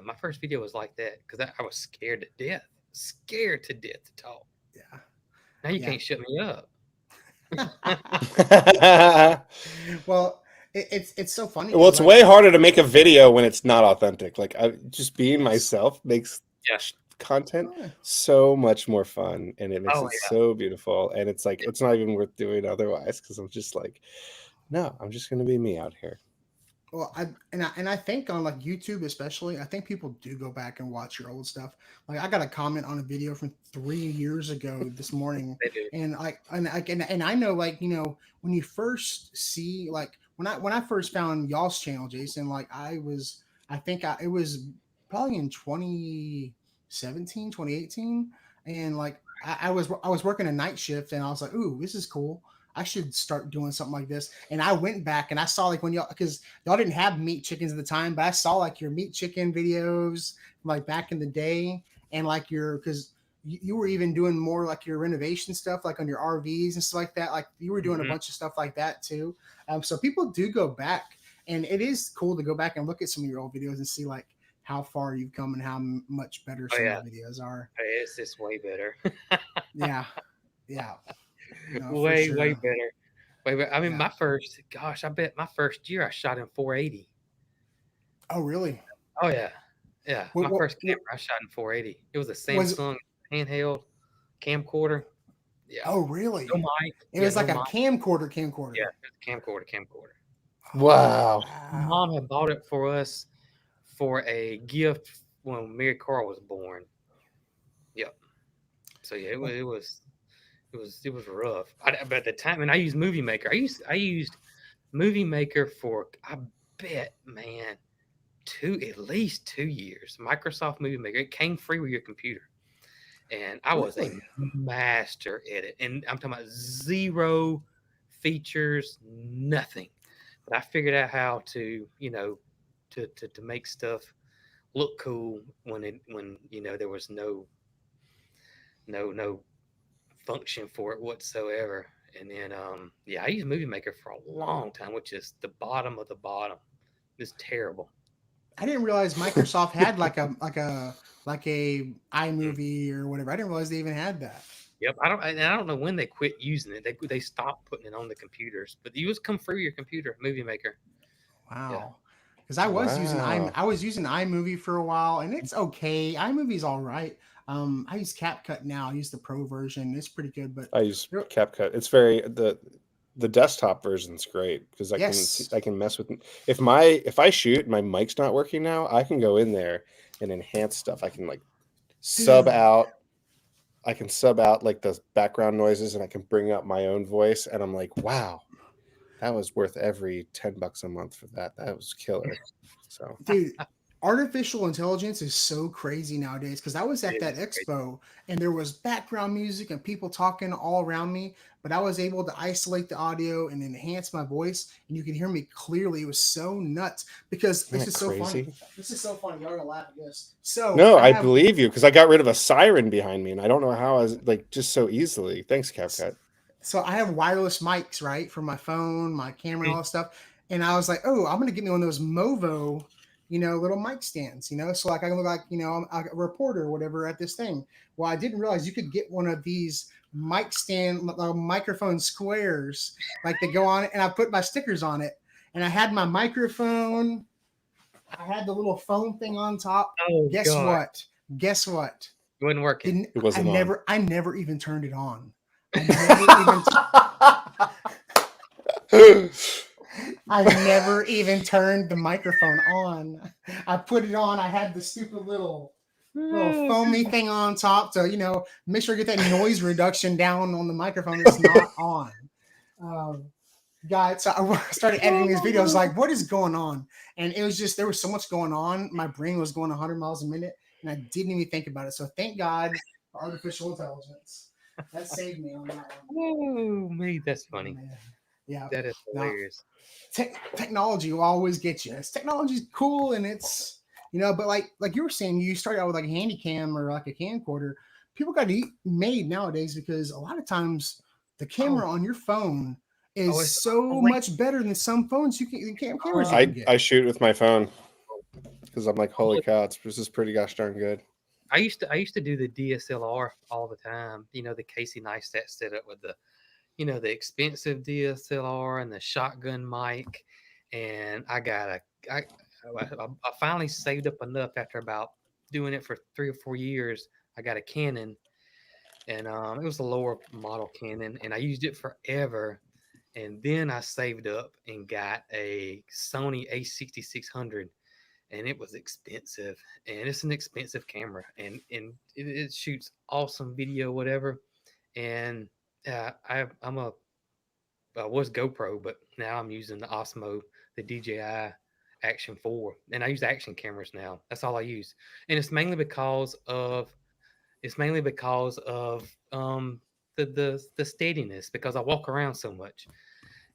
my first video was like that because I was scared to death to talk. Yeah. Now you can't shut me up. Well, it's so funny. Well, it's way harder to make a video when it's not authentic. Like, just being myself makes content so much more fun, and it makes it so beautiful. And it's like, it's not even worth doing otherwise, because I'm just like, no, I'm just going to be me out here. Well, I think on like YouTube especially, I think people do go back and watch your old stuff. Like I got a comment on a video from 3 years ago this morning, They do. and and I know like when you first see like when I first found y'all's channel, Jason, like I think it was probably in 2017, 2018, and like I was working a night shift, and I was like, ooh, this is cool. I should start doing something like this. And I went back and I saw like when y'all because y'all didn't have meat chickens at the time, but I saw like your meat chicken videos like back in the day, and like your because you were even doing more like your renovation stuff, like on your RVs and stuff like that. Like you were doing a Mhm. bunch of stuff like that too. So people do go back, and it is cool to go back and look at some of your old videos and see like how far you've come and how much better Oh some yeah, of the videos are. it's just way better. Yeah, yeah, no, for Way sure. better. Way better. I mean, Yeah. my first, gosh, I bet my first year I shot in 480. Oh, really? Oh yeah, yeah. My first What camera I shot in 480. It was a was? Samsung handheld camcorder. Yeah. Oh, No really? mic. It Yeah, was no like a mic. camcorder, Yeah, camcorder. it's a camcorder. Yeah. Wow. Wow. Mom had bought it for us for a gift when Mary Carl was born. Yep. So yeah, Well, it was rough. But at the time, and I used Movie Maker. I used Movie Maker for I bet man at least 2 years. Microsoft Movie Maker. It came free with your computer, and I was a really? master at it. And I'm talking about zero features, nothing. But I figured out how to to make stuff look cool when there was no function for it whatsoever. And then yeah, I used Movie Maker for a long time, which is the bottom of the bottom. It's terrible. I didn't realize Microsoft had like a Mm. iMovie or whatever. I didn't realize they even had that. Yep, I don't know when they quit using it. They stopped putting it on the computers, but you just come through your computer, Movie Maker. Yeah, Wow. Because Wow. I was using iMovie for a while, and it's okay. iMovie's all right. I use CapCut now. I use the Pro version. It's pretty good, but I use there, CapCut. It's very the desktop version's great because yes, I can mess with if I shoot and my mic's not working now, I can go in there and enhance stuff. I can like sub dude. out I can sub out like the background noises and I can bring up my own voice and I'm like, wow, that was worth every $10 a month for that. That was killer. So Dude, artificial intelligence is so crazy nowadays because I was it at that is crazy. expo and there was background music and people talking all around me, but I was able to isolate the audio and enhance my voice, and you can hear me clearly. It was so nuts because isn't this that is so funny. crazy? This is so funny. Y'all gonna laugh at this. So No, I I have believe you because I got rid of a siren behind me and I don't know how I was like just so easily. Thanks, CapCut. so I have wireless mics, right, for my phone, my camera, and Mm. all that stuff. And I was like, oh, I'm gonna get me one of those Movo, little mic stands, so like I can look like I'm a reporter or whatever at this thing. Well, I didn't realize you could get one of these mic stand microphone squares, like they go on it, and I put my stickers on it, and I had my microphone. I had the little phone thing on top. Oh Guess God, what? Guess what? it wasn't working. Didn't It wasn't on. I never even turned it on. I never even I never even turned the microphone on. I put it on. I had the stupid little Oh, foamy thing on top to make sure I get that noise reduction down on the microphone. It's not on. Um, Guys, so I started editing these videos. Like, what is going on? And it was just there was so much going on. My brain was going 100 miles a minute, and I didn't even think about it. So thank God for artificial intelligence. That saved me on that one. oh me, that's Oh funny. man, yeah. That is Now hilarious. technology will always get you. Technology's cool and it's but like you were saying, you started out with like a handy cam or like a camcorder. People got to eat made nowadays because a lot of times the Oh, camera on your phone is it's so unbelievable. much better than some phones cameras you can get. I shoot with my phone because I'm like, holy Unbelievable. cow, this is pretty gosh darn good. I used to do the DSLR all the time. The Casey Neistat setup with the expensive DSLR and the shotgun mic, and I finally saved up enough after about doing it for 3 or 4 years. I got a Canon, and it was a lower model Canon, and I used it forever. And then I saved up and got a Sony A6600, and it was expensive. And it's an expensive camera, and it shoots awesome video, whatever. And I was GoPro, but now I'm using the Osmo, the DJI Action 4, and I use action cameras now. That's all I use, and it's mainly because of the steadiness, because I walk around so much,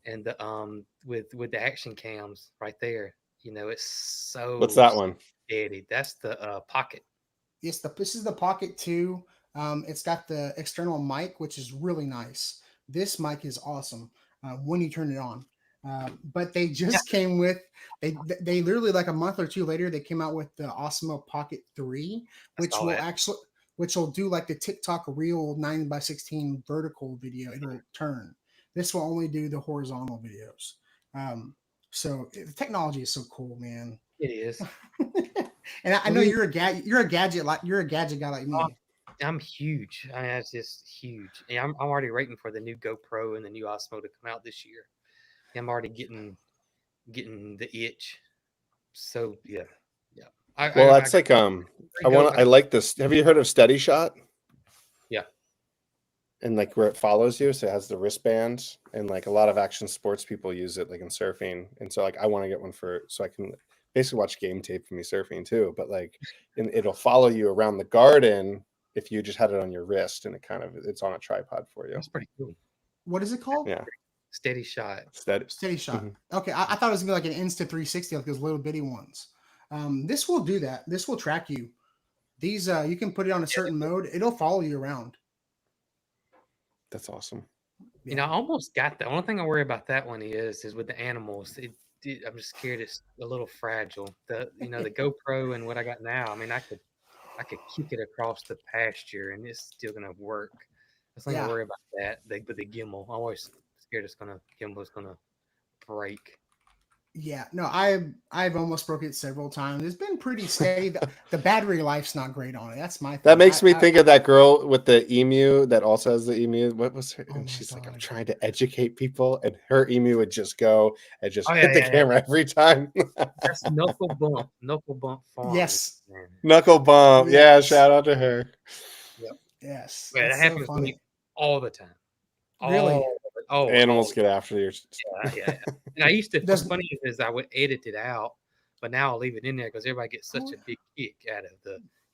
and with the action cams right there, it's What's so that one? steady. That's the Pocket. Yes, this is the Pocket 2. It's got the external mic, which is really nice. This mic is awesome when you turn it on. But they just came with they literally like a month or two later they came out with the Osmo Pocket 3, which will actually do like the TikTok Reel 9:16 vertical video. It'll turn. This will only do the horizontal videos. So the technology is so cool, man. It is. And I know you're a gadget guy like me. I'm huge. I mean, that's just huge. Yeah, I'm already waiting for the new GoPro and the new Osmo to come out this year. I'm already getting the itch. So yeah. That's like I like this. Have you heard of Steady Shot? Yeah. And like where it follows you, so it has the wristbands, and like a lot of action sports people use it, like in surfing. And so like I want to get one so I can basically watch game tape for me surfing too. But like it'll follow you around the garden if you just had it on your wrist, and it's on a tripod for you. That's pretty cool. What is it called? Yeah. Steady Shot. Steady Shot. Mm-hmm. Okay, I thought it was gonna be like an Insta360, like those little bitty ones. This will do that. This will track you. These you can put it on a certain mode. It'll follow you around. That's awesome. I almost got that. The only thing I worry about that one is with the animals. I'm just scared it's a little fragile. The GoPro and what I got now. I mean, I could kick it across the pasture and it's still gonna work. I don't worry about that. With the gimbal, I'm always scared gimbal's gonna break. Yeah, no, I've almost broke it several times. It's been pretty steady. The battery life's not great on it. That's my thing. That makes me think of that girl with the emu that also has the emu. What was her? And she's like, I'm trying to educate people, and her emu would just go and just hit the camera every time. That's Knuckle Bump Farm. Yes, Knuckle Bump. Yes. Yeah, shout out to her. Yep. Yes, that happens to me all the time. Really? Animals get after you. Yeah. And I used to. What's funny is I would edit it out, but now I'll leave it in there because everybody gets such a big kick out of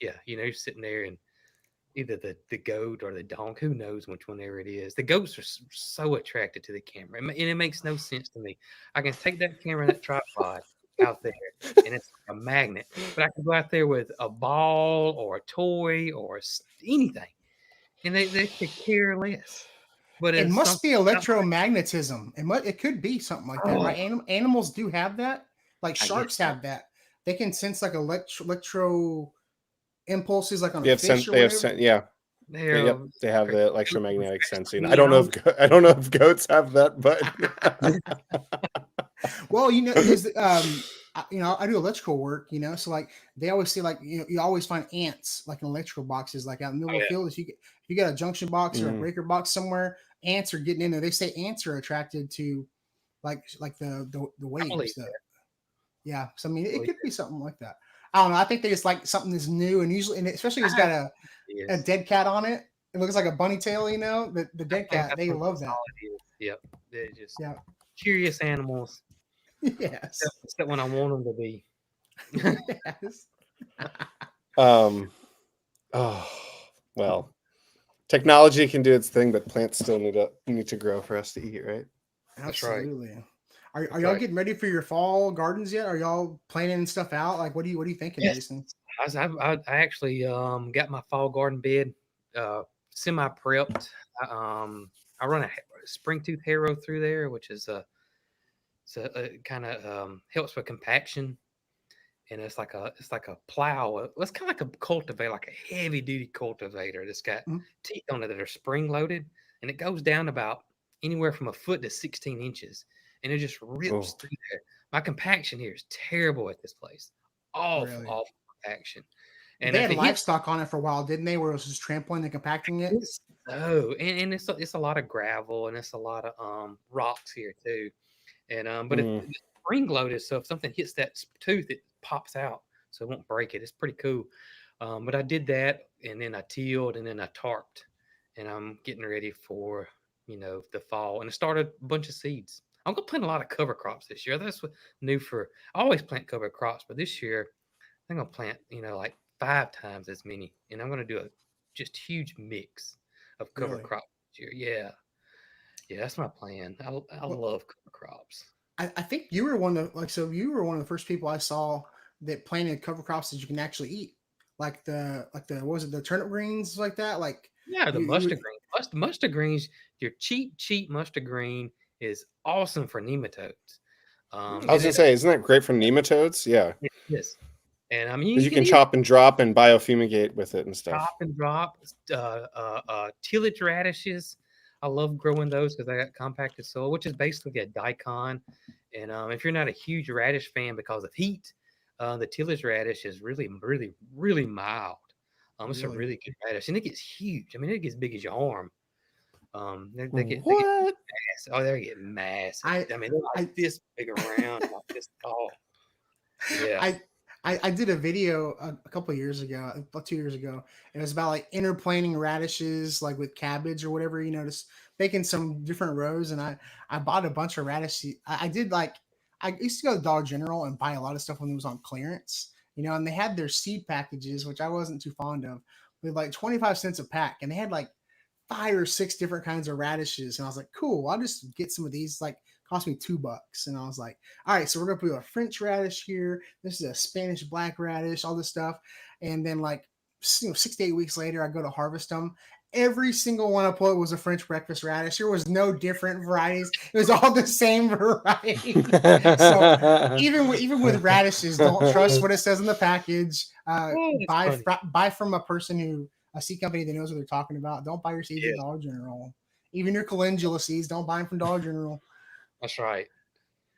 you're sitting there and either the goat or the donk, who knows which whenever it is. The goats are so attracted to the camera, and it makes no sense to me. I can take that camera and that tripod out there, and it's like a magnet, but I can go out there with a ball or a toy or anything, and they could care less. But it must be electromagnetism. It could be something like that, right? Animals do have that. Like sharks have that. They can sense like electro impulses, like on a fish. They have the electromagnetic sensing. I don't know if goats have that, but well, I do electrical work, so like they always say like you always find ants like in electrical boxes, like out in the middle of the field. If you get a junction box or a breaker box somewhere, ants are getting in there. They say ants are attracted to like the waves. Yeah, so I mean it could be something like that. I don't know. I think they just like something that's new, and usually, and especially if it's got a dead cat on it. It looks like a bunny tail, the dead cat. They love that. Yep, they're just curious animals. Yes, except when I want them to be. Yes. Well, technology can do its thing, but plants still need to grow for us to eat, right? Absolutely. Right. Are y'all getting ready for your fall gardens yet? Are y'all planning stuff out? Like, what are you thinking, Jason? I actually got my fall garden bed semi prepped. I run a spring tooth harrow through there, which is a kind of helps with compaction, and it's like a plow. It's kind of like a cultivator, like a heavy duty cultivator that's got teeth on it that are spring loaded, and it goes down about anywhere from a foot to 16 inches, and it just rips through there. My compaction here is terrible at this place. Awful compaction. And they had livestock on it for a while, didn't they? Where it was just trampling and compacting it. No, and it's a lot of gravel and it's a lot of rocks here too. And but if Mm. it's spring loaded, so if something hits that tooth, it pops out, so it won't break it. It's pretty cool. But I did that, and then I tilled, and then I tarped, and I'm getting ready for the fall, and I started a bunch of seeds. I'm gonna plant a lot of cover crops this year. That's what new for. I always plant cover crops, but this year I'm gonna plant like 5 times as many, and I'm gonna do a just huge mix of cover Really. crops this year. Yeah, yeah, that's my plan. I Well, love cover crops. I think you were one of so you were one of the first people I saw that planted cover crops that you can actually eat, like the what was it, the turnip greens like that, like Yeah, the you mustard green. Mustard greens, your cheap mustard green is awesome for nematodes. I was And gonna it say, isn't that great for nematodes? Yeah, is. And I mean, because you you can can eat chop and drop and biofumigate with it and stuff. chop and drop, tillage radishes. I love growing those because I got compacted soil, which is basically a daikon. And if you're not a huge radish fan because of heat, the tillage radish is really mild. It's a really. really good radish, and it gets huge. I mean, it gets big as your arm. They get What? massive. Oh, they get massive. I I mean, they're like I this big around, like this tall. Yeah. I I did a video a couple of years ago, about 2 years ago. It was about like interplanting radishes, like with cabbage or whatever, just making some different rows. And I bought a bunch of radish. I did like I used to go to Dollar General and buy a lot of stuff when it was on clearance, and they had their seed packages, which I wasn't too fond of, with like 25 cents a pack, and they had like 5 or 6 different kinds of radishes. And I was like, cool, I'll just get some of these. Like, cost me $2. And I was like, all right, so we're gonna put a French radish here. This is a Spanish black radish, all this stuff. And then like 6 to 8 weeks later, I go to harvest them. Every single one I put was a French breakfast radish. There was no different varieties. It was all the same variety. So even with radishes, don't trust what it says in the package. Oh, that's funny. Buy from a seed company that knows what they're talking about. Don't buy your seeds at Yes, Dollar General. Even your calendula seeds, don't buy them from Dollar General. that's right.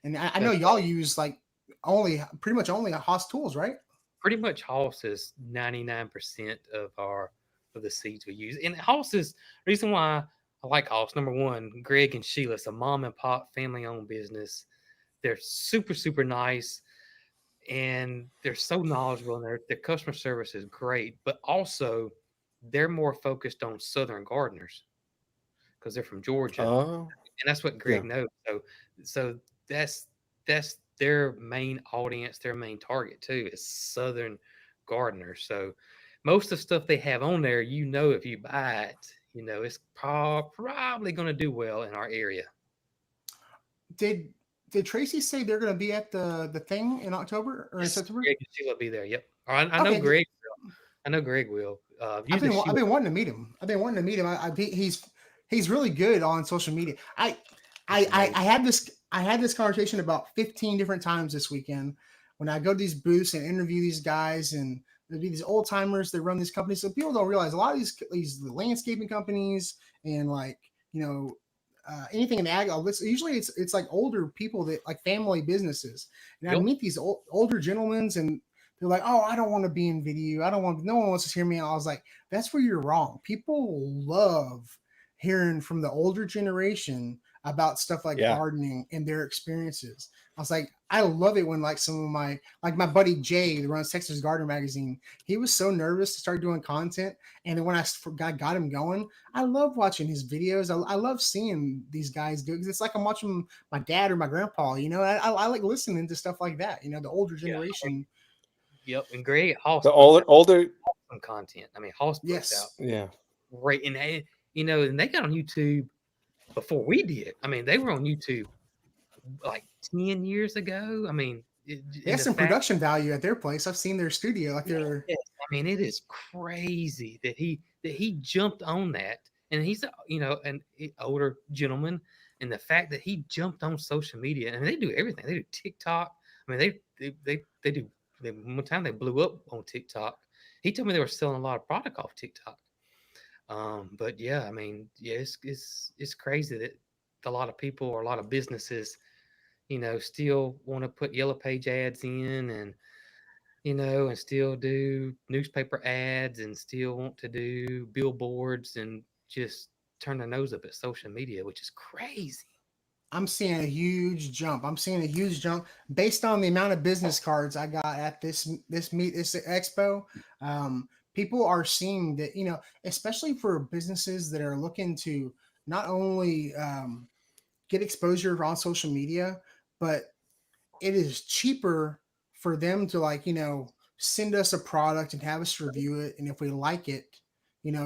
And I know That's y'all use like pretty much only Haas tools, right? pretty much Hoss is 99% of the seeds we use. And Hoss is reason why I like Hoss. Number one, Greg and Sheila, it's a mom and pop family owned business. They're super nice and they're so knowledgeable and their customer service is great, but also they're more focused on southern gardeners because they're from Georgia, and Oh, that's what yeah. Greg knows. So that's their main audience, their main target too is southern gardeners. So most of the stuff they have on there, if you buy it, it's probably going to do well in our area. Did did Tracy say they're going to be at the thing in October or in Yes, September? Greg and Sheila will be there. Yep. Or I know Okay, Greg. I know Greg will. Usually I've Sheila. been wanting to meet him. I've been wanting to meet him. He's really good on social media. It's amazing. I had this conversation about 15 different times this weekend when I go to these booths and interview these guys, and there'll be these old timers that run these companies. So people don't realize a lot of these landscaping companies and like anything in ag. Usually it's like older people that like family businesses, and I Yep. meet these older gentlemen and they're like, "Oh, I don't want to be in video. I don't want. No one wants to hear me." And I was like, "That's where you're wrong. People love hearing from the older generation about stuff like Yeah. gardening and their experiences." I was like, I love it when like some of my buddy Jay that runs Texas Gardener magazine. He was so nervous to start doing content, and then when got him going, I love watching his videos. I love seeing these guys do it because it's like I'm watching my dad or my grandpa. I like listening to stuff like that. The older Yeah. generation. Yep. And Greg Hoss The puts out older, some content. I mean, Hoss puts out Yes. yeah. great, and and they got on YouTube before we did. I mean, they were on YouTube like 10 years ago. I mean, They in have the some fact, production value at their place. I've seen their studio. Like they're yes, I mean, it is crazy that he jumped on that, and he's an older gentleman, and the fact that he jumped on social media, and they do everything. They do TikTok. I mean, they do. One time they blew up on TikTok. He told me they were selling a lot of product off TikTok. But yeah, I mean, yeah, it's crazy that a lot of people or a lot of businesses, still want to put yellow page ads in and still do newspaper ads and still want to do billboards and just turn their nose up at social media, which is crazy. I'm seeing a huge jump. I'm seeing a huge jump based on the amount of business cards I got at this expo. People are seeing that, especially for businesses that are looking to not only get exposure on social media, but it is cheaper for them to, like, send us a product and have us review it, and if we like it,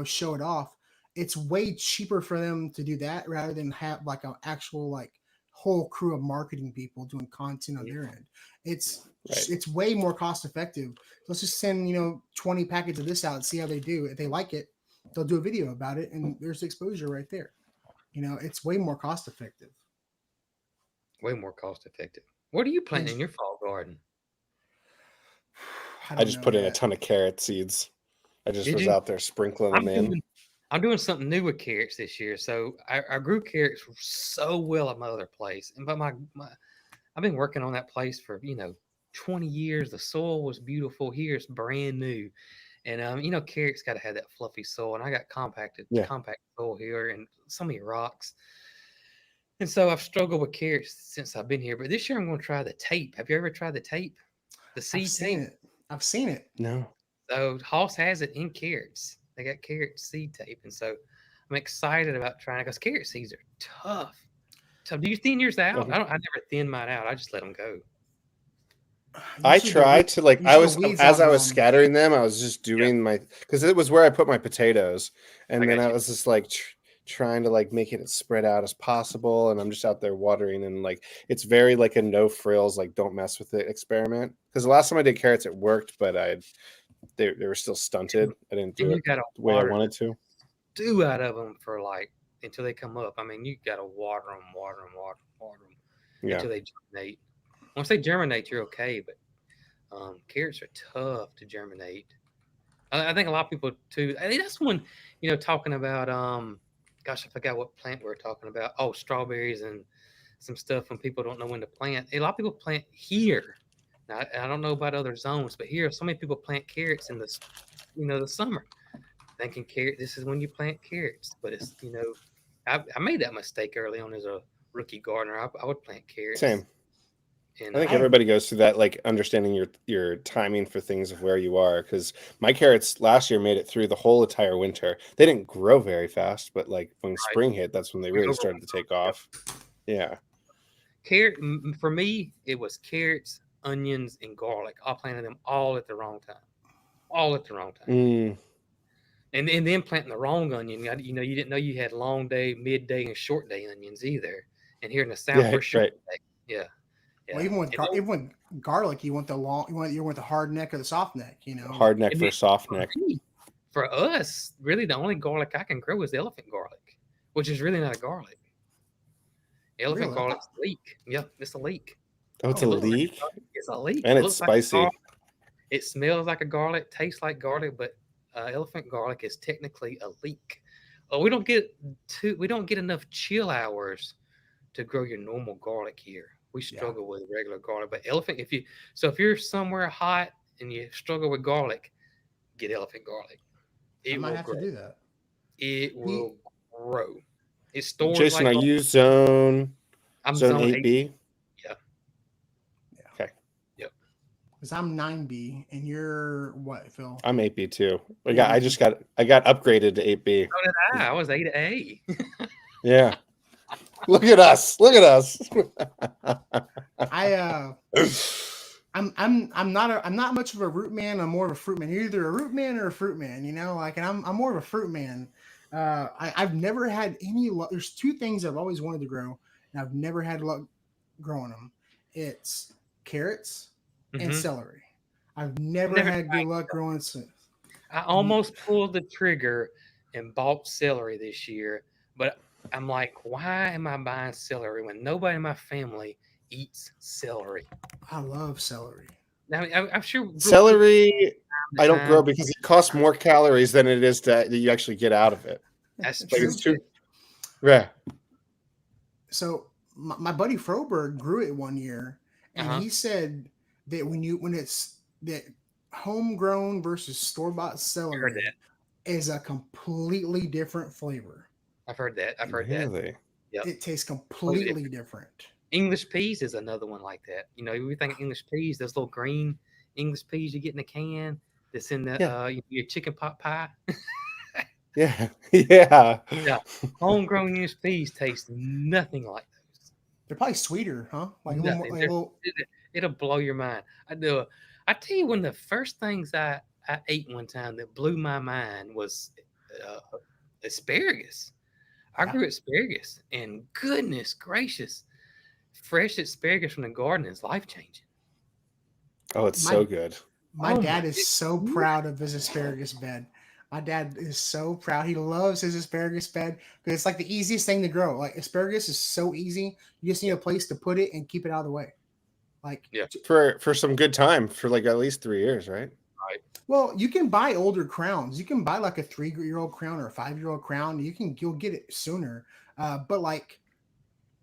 show it off. It's way cheaper for them to do that rather than have like an actual, like, whole crew of marketing people doing content on their end. It's Right. it's way more cost effective. Let's just send 20 packets of this out and see how they do. If they like it, they'll do a video about it, and there's exposure right there. It's way more cost effective. Way more cost effective. What are you planting in your fall garden? I just put in a ton of carrot seeds. I just was out there sprinkling them in. I'm doing something new with carrots this year. So I grew carrots so well at my other place, but I've been working on that place for 20 years. The soil was beautiful. Here it's brand new, and carrots got to have that fluffy soil, and I got compact soil here and so many rocks. And so I've struggled with carrots since I've been here. But this year I'm going to try the tape. Have you ever tried the tape? The seed tape? I've seen it. No. So Hoss has it in carrots. They got carrot seed tape. And so I'm excited about trying it because carrot seeds are tough. So do you thin yours out? I never thin mine out. I just let them go. I tried to, like, I was scattering them, I was just doing because it was where I put my potatoes. And then I was just like trying to, like, make it as spread out as possible, and I'm just out there watering, and, like, it's very like a no frills, like, don't mess with it experiment. Because the last time I did carrots, it worked, but they were still stunted. I didn't do it the way I wanted to. Stew out of them for until they come up. I mean, you got to water them until they germinate. Once they germinate, you're okay, but carrots are tough to germinate. I think a lot of people too. I think that's one, talking about gosh, I forgot what plant we were talking about. Oh, strawberries and some stuff when people don't know when to plant. A lot of people plant here. Now, I don't know about other zones, but here, so many people plant carrots in the summer, thinking this is when you plant carrots. But it's, I made that mistake early on as a rookie gardener. I would plant carrots. Same. And I think everybody goes through that, like, understanding your timing for things of where you are. Because my carrots last year made it through the whole entire winter. They didn't grow very fast, but, like, when spring hit, that's when they really started to take off. Yeah. Carrot for me, it was carrots, onions, and garlic. I planted them all at the wrong time. And then planting the wrong onion. You didn't know you had long day, midday, and short day onions either. And here in the South, we're short day. Yeah. Well, even with garlic, you want the hard neck or the soft neck, Hard neck for soft neck. For us, really, the only garlic I can grow is elephant garlic, which is really not a garlic. Elephant garlic's a leek. Yeah, it's a leek. Oh, it's a leek? It's a leek. And it's spicy. It smells like a garlic, tastes like garlic, but elephant garlic is technically a leek. We don't get enough chill hours to grow your normal garlic here. We struggle with regular garlic, but elephant. If you're somewhere hot and you struggle with garlic, get elephant garlic. I might have to do that. It will grow. It stores. Jason, are you zone? I'm zone 8B. Yeah. Okay. Yep. Because I'm 9B and you're what, Phil? I'm 8B too. I got upgraded to 8B. So did I. I was A. Yeah. Look at us. I'm not much of a root man. I'm more of a fruit man. You're either a root man or a fruit man, and I'm more of a fruit man. I've never had any luck. There's two things I've always wanted to grow, and I've never had luck growing them. It's carrots and celery. I've never had good luck growing. I almost pulled the trigger and bought celery this year, but I'm like, why am I buying celery when nobody in my family eats celery? I love celery. Now, I'm sure celery I don't grow because it costs more calories than it is that you actually get out of it. That's true. Yeah. So my buddy Froberg grew it one year, and he said that when it's that homegrown versus store-bought celery, is a completely different flavor. I've heard that. I've heard that. Really? Yep. It tastes Completely completely different. different. English peas is another one like that. You know, we think English peas, those little green English peas you get in the can that's in the Yeah. your chicken pot pie. Yeah. Yeah. Yeah. Homegrown English peas taste nothing like those. They're probably sweeter, huh? Like a little more, Nothing. like a They're, little. it'll blow your mind. I do. I tell you, one of the first things I ate one time that blew my mind was uh, asparagus. I Yeah. grew asparagus, and goodness gracious, fresh asparagus from the garden is life changing. Oh, it's My so good. my Oh my dad is so goodness. proud of his asparagus bed. My dad is so proud. He loves his asparagus bed because it's like the easiest thing to grow. Like asparagus is so easy. You just need Yeah, a place to put it and keep it out of the way. Like, yeah, For some good time for like at least 3 years, right? right. well, you can buy older crowns. You can buy like a 3-year-old crown or a 5-year-old crown. You'll get it sooner. But like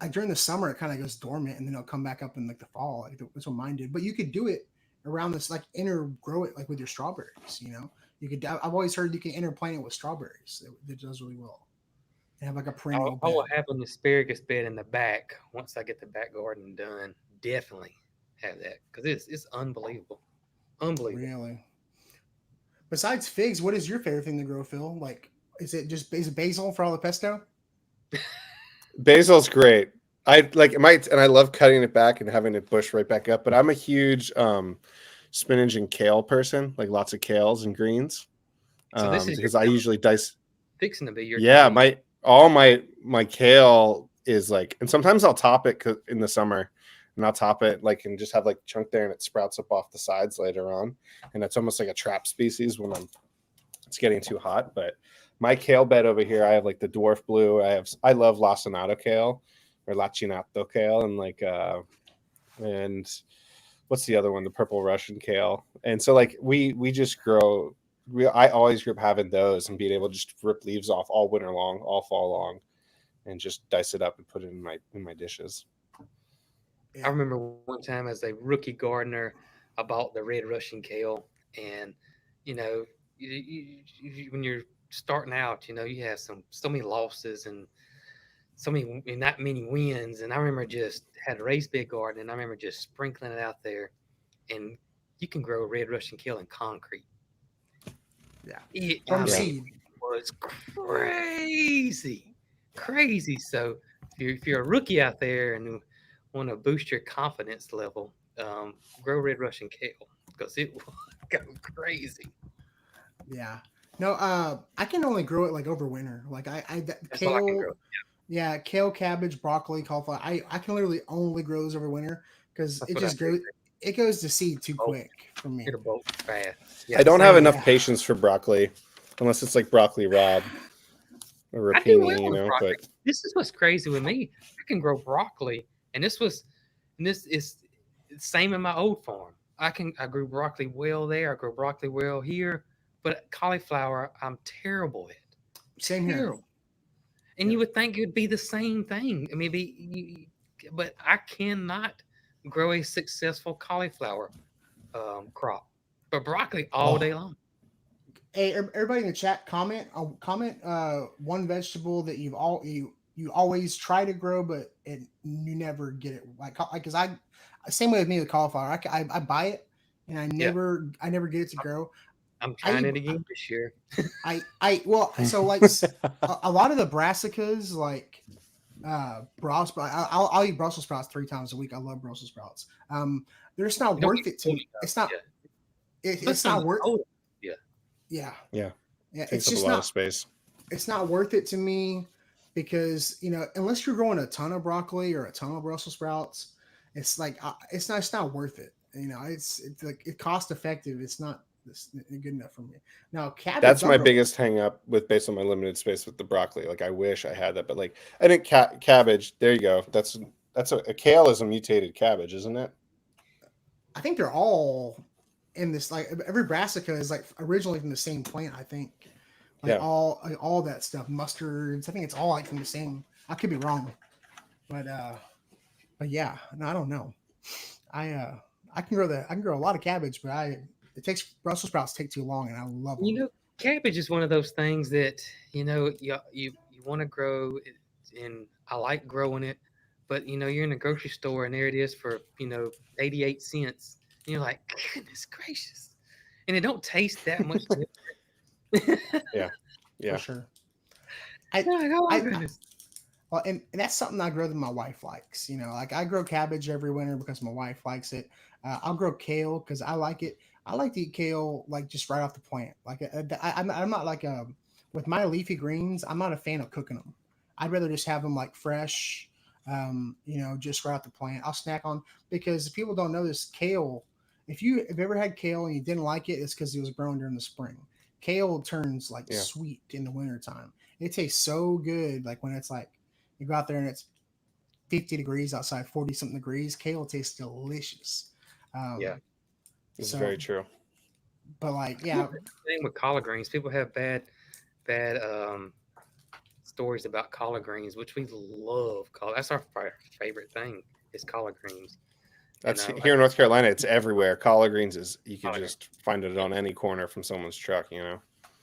during the summer, it kind of goes dormant and then it'll come back up in like the fall. Like that's what mine did. But you could do it around this, like intergrow it like with your strawberries. You could. I've always heard you can interplant it with strawberries. It does really well. They have like a perennial I will bed. have an asparagus bed in the back once I get the back garden done. Definitely have that because it's unbelievable, unbelievable. Really. Besides figs, what is your favorite thing to grow, Phil? Like, is it basil for all the pesto? Basil's great. I like it might, and I love cutting it back and having it bush right back up. But I'm a huge spinach and kale person, like lots of kales and greens. So this is your Because I time of usually dice. fixing to be your Yeah, time. my kale is like, and sometimes I'll top it in the summer, and I'll top it like and just have like chunk there, and it sprouts up off the sides later on, and it's almost like a trap species when it's getting too hot. But my kale bed over here, I have like the dwarf blue. I love lacinato kale or lacinato kale, and like and what's the other one? The purple Russian kale. And so like we just grow. I always grew up having those and being able to just rip leaves off all winter long, all fall long, and just dice it up and put it in my dishes. I Yeah. remember one time as a rookie gardener, I bought the red Russian kale, and you know, when you're starting out, you know, you have so many losses and so many not many wins. And I remember just had a raised bed garden, and I remember just sprinkling it out there, and you can grow red Russian kale in concrete. Yeah. I From Yeah. mean, seed. it was crazy, crazy. So if you're a rookie out there and want to boost your confidence level, grow red Russian kale because it will go crazy. Yeah. No, I can only grow it like over winter. Like That's all I can kale, grow. yeah, kale, cabbage, broccoli, cauliflower. I can literally only grow those over winter because That's what I do. it goes to seed too Oh, quick for me. it'll bolt fast. I Yeah, don't have same with. enough Yeah. patience for broccoli, unless it's like broccoli rab or I do well rapini, with broccoli. But This is what's crazy with me. I can grow broccoli, and this is the same in my old farm. I grew broccoli well there. I grew broccoli well here, but cauliflower I'm terrible at. Same here. Terrible. And Yep. you would think it would be the same thing. I mean, but I cannot grow a successful cauliflower crop. But broccoli all Oh, day long. hey, everybody in the chat, comment one vegetable that you always try to grow, but you never get it. Like, cause I same way with me with cauliflower. I buy it and Yeah, I never get it to grow. I'm trying I it again this year. well, so like a lot of the brassicas, like Brussels sprouts. I'll eat Brussels sprouts 3 times a week. I love Brussels sprouts. They're just not You don't get worth it to cold me. enough. Yeah. It's Especially when not you worth. cold. Yeah. Yeah, yeah, yeah. takes up a lot of space. It's not worth it to me because unless you're growing a ton of broccoli or a ton of Brussels sprouts, it's like it's not worth it. It's like it cost effective. It's good enough for me. Now cabbage, That's I'll my grow. biggest hang up with based on my limited space with the broccoli. Like I wish I had that, but like I think cabbage. There you go. That's a kale is a mutated cabbage, isn't it? I think they're all in this. Like every brassica is like originally from the same plant. I think Yeah. all that stuff, mustards. I think it's all like from the same. I could be wrong, but yeah, no, I don't know. I uh I can grow a lot of cabbage, but I it takes Brussels sprouts take too long, and I love You them. know, cabbage is one of those things that you want to grow it, and I like growing it, but you're in a grocery store and there it is for 88 cents, and you're like, goodness gracious, and it don't taste that much different. Yeah. For Yeah. sure. I You're like, oh my I goodness. Well, and that's something I grow that my wife likes. Like I grow cabbage every winter because my wife likes it. I'll grow kale because I like it. I like to eat kale like just right off the plant. Like I'm not like with my leafy greens. I'm not a fan of cooking them. I'd rather just have them like fresh. Just right off the plant. I'll snack on because people don't know this kale. If you have ever had kale and you didn't like it, it's because it was grown during the spring. Kale turns like Yeah. sweet in the wintertime. It tastes so good. Like when it's like you go out there and it's 50 degrees outside, 40 something degrees. Kale tastes delicious. Yeah. This is So, very true. but like, yeah, Same with collard greens. People have bad stories about collard greens, which we love. That's our favorite thing is collard greens. And That's like here in North Carolina. It's everywhere. Collard greens is you could collard just find it on any corner from someone's truck.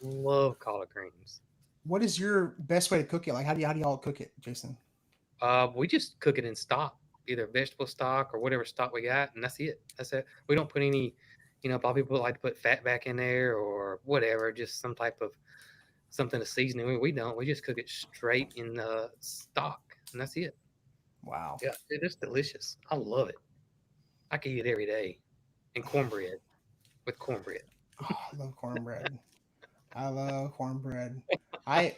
love collard greens. what is your best way to cook it? Like, how do y'all cook it, Jason? We just cook it in stock, either vegetable stock or whatever stock we got, and that's it. That's it. We don't put any, a lot of people like to put fat back in there or whatever, just some type of something to season it. We don't. We just cook it straight in the stock, and that's it. Wow. Yeah, it is delicious. I love it. I could eat it every day, and cornbread with cornbread. Oh, I love cornbread. I love cornbread. I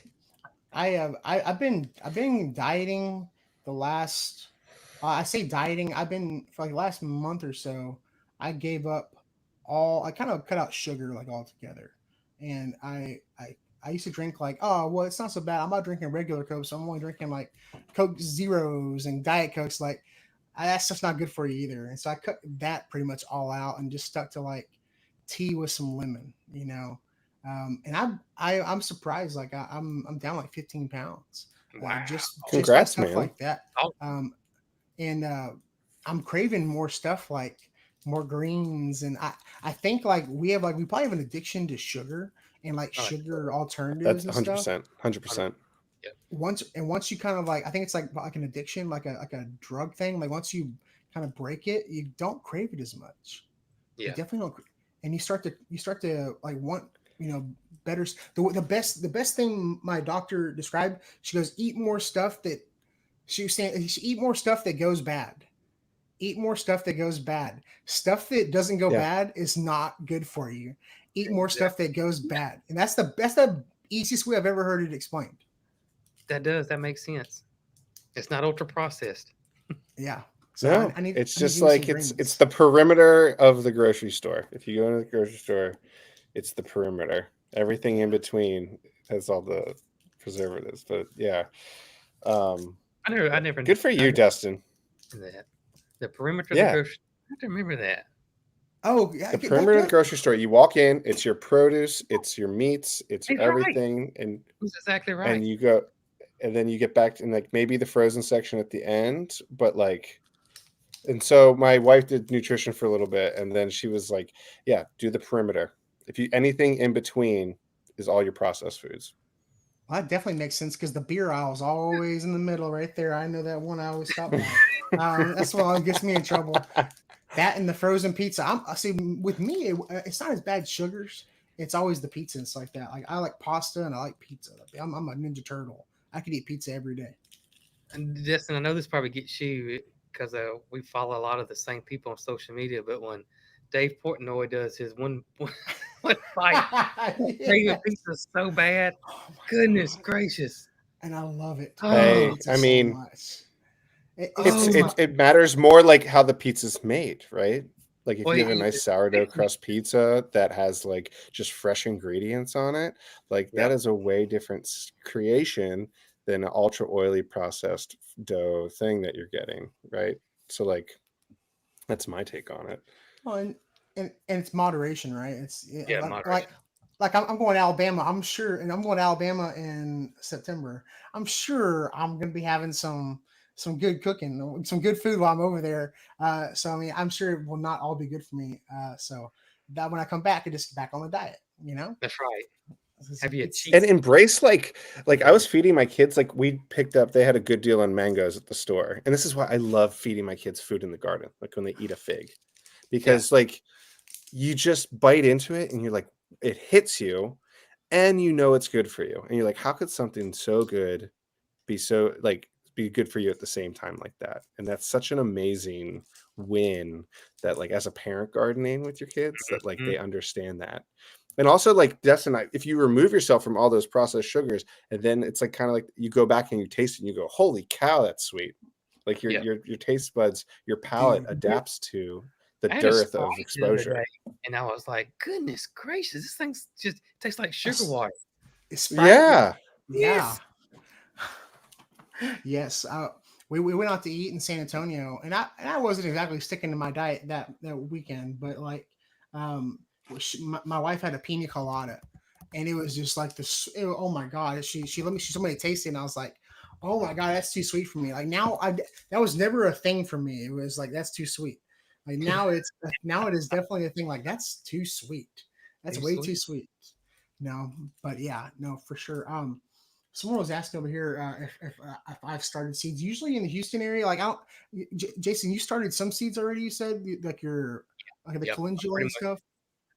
I've been dieting the last I say dieting. I've been for like the last month or so. I gave up all. I kind of cut out sugar like altogether, and I used to drink like, oh well, it's not so bad. I'm not drinking regular Coke, so I'm only drinking like Coke Zeros and Diet Cokes. Like that stuff's not good for you either. And so I cut that pretty much all out and just stuck to like tea with some lemon. And I'm surprised. Like I'm down like 15 pounds. Wow. Just on Congrats, stuff man. like that. Oh, And I'm craving more stuff like more greens. And I think like we probably have an addiction to sugar and like I like sugar alternatives That's and 100%. stuff. 100%. yeah, Once you kind of like I think it's like an addiction, like a drug thing. Like once you kind of break it, you don't crave it as much. You yeah. definitely don't, and you start to like want better. The best thing my doctor described. She goes, eat more stuff that she was saying. Eat more stuff that goes bad. Eat more stuff that goes bad. Stuff that doesn't go Yeah. bad is not good for you. Eat more Exactly. stuff that goes bad, and that's the easiest way I've ever heard it explained. That makes sense. It's not ultra processed. Yeah. So No, I need it's I need to just give me some like it's greens. the perimeter of the grocery store. If you go into the grocery store, it's the perimeter. Everything in between has all the preservatives. But yeah, um, I never good for I you, never Dustin. knew that. The perimeter of the Yeah, grocery. I have to remember that. Oh yeah, the that perimeter of the that grocery store. You walk in, it's your produce, it's your meats, it's your He's right. everything, and He's exactly right. and you go, and then you get back to like maybe the frozen section at the end, but like. And so my wife did nutrition for a little bit, and then she was like, "Yeah, do the perimeter. If you anything in between is all your processed foods." Well, that definitely makes sense because the beer aisle is always in the middle right there. I know that one I always stop by. That's what always gets me in trouble. That and the frozen pizza. I see with me, it's not as bad sugars. It's always the pizza and stuff like that. Like I like pasta and I like pizza. I'm a Ninja Turtle. I could eat pizza every day. And Justin, I know this probably gets you because we follow a lot of the same people on social media. But when Dave Portnoy does his one fight, Yeah. David pizza so bad, Oh my goodness god. gracious! And I love it. I love Oh, Hey, pizza I so mean, much. it's oh my! it matters more like how the pizza's made, right? Like if Well, you have a he nice sourdough crust pizza that has like just fresh ingredients on it, like that yep, is a way different creation than an ultra oily processed dough thing that you're getting, right? So like that's my take on it. Well, and it's moderation, right? yeah, Like moderation. I'm going to Alabama. I'm sure, and I'm going to Alabama in September. I'm sure I'm going to be having some good cooking, some good food while I'm over there. So I mean, I'm sure it will not all be good for me. So that when I come back, I just get back on the diet. That's right. Have you It's And embrace like I was feeding my kids, like we picked up, they had a good deal on mangoes at the store. And this is why I love feeding my kids food in the garden, like when they eat a fig. Because like you just bite into it and you're like, it hits you and you know it's good for you. And you're like, how could something so good be so like be good for you at the same time like that? And that's such an amazing win that like as a parent gardening with your kids that like Mhm. they understand that. And also like Destin, if you remove yourself from all those processed sugars and then it's like kind of like you go back and you taste it and you go, holy cow, that's sweet. Like Yeah. your taste buds, your palate dude. adapts to the I had a dearth of Sprite the other exposure. day, and I was like, "Goodness gracious, this thing's just tastes like sugar It's water." Sprite. Yeah. Yeah. Yes. Yes. We went out to eat in San Antonio, and I wasn't exactly sticking to my diet that weekend, but like, my wife had a pina colada, and it was just like this. Oh my god! She told me to taste it, and I was like, oh my god, that's too sweet for me. Like now, that was never a thing for me. It was like that's too sweet. Like now it is definitely a thing. Like that's too sweet. That's Too way too sweet. sweet. No, but yeah, no, for sure. Someone was asking over here if I've started seeds. Usually in the Houston area, like I don't. Jason, you started some seeds already. You said like your like the Yep. I calendula and stuff.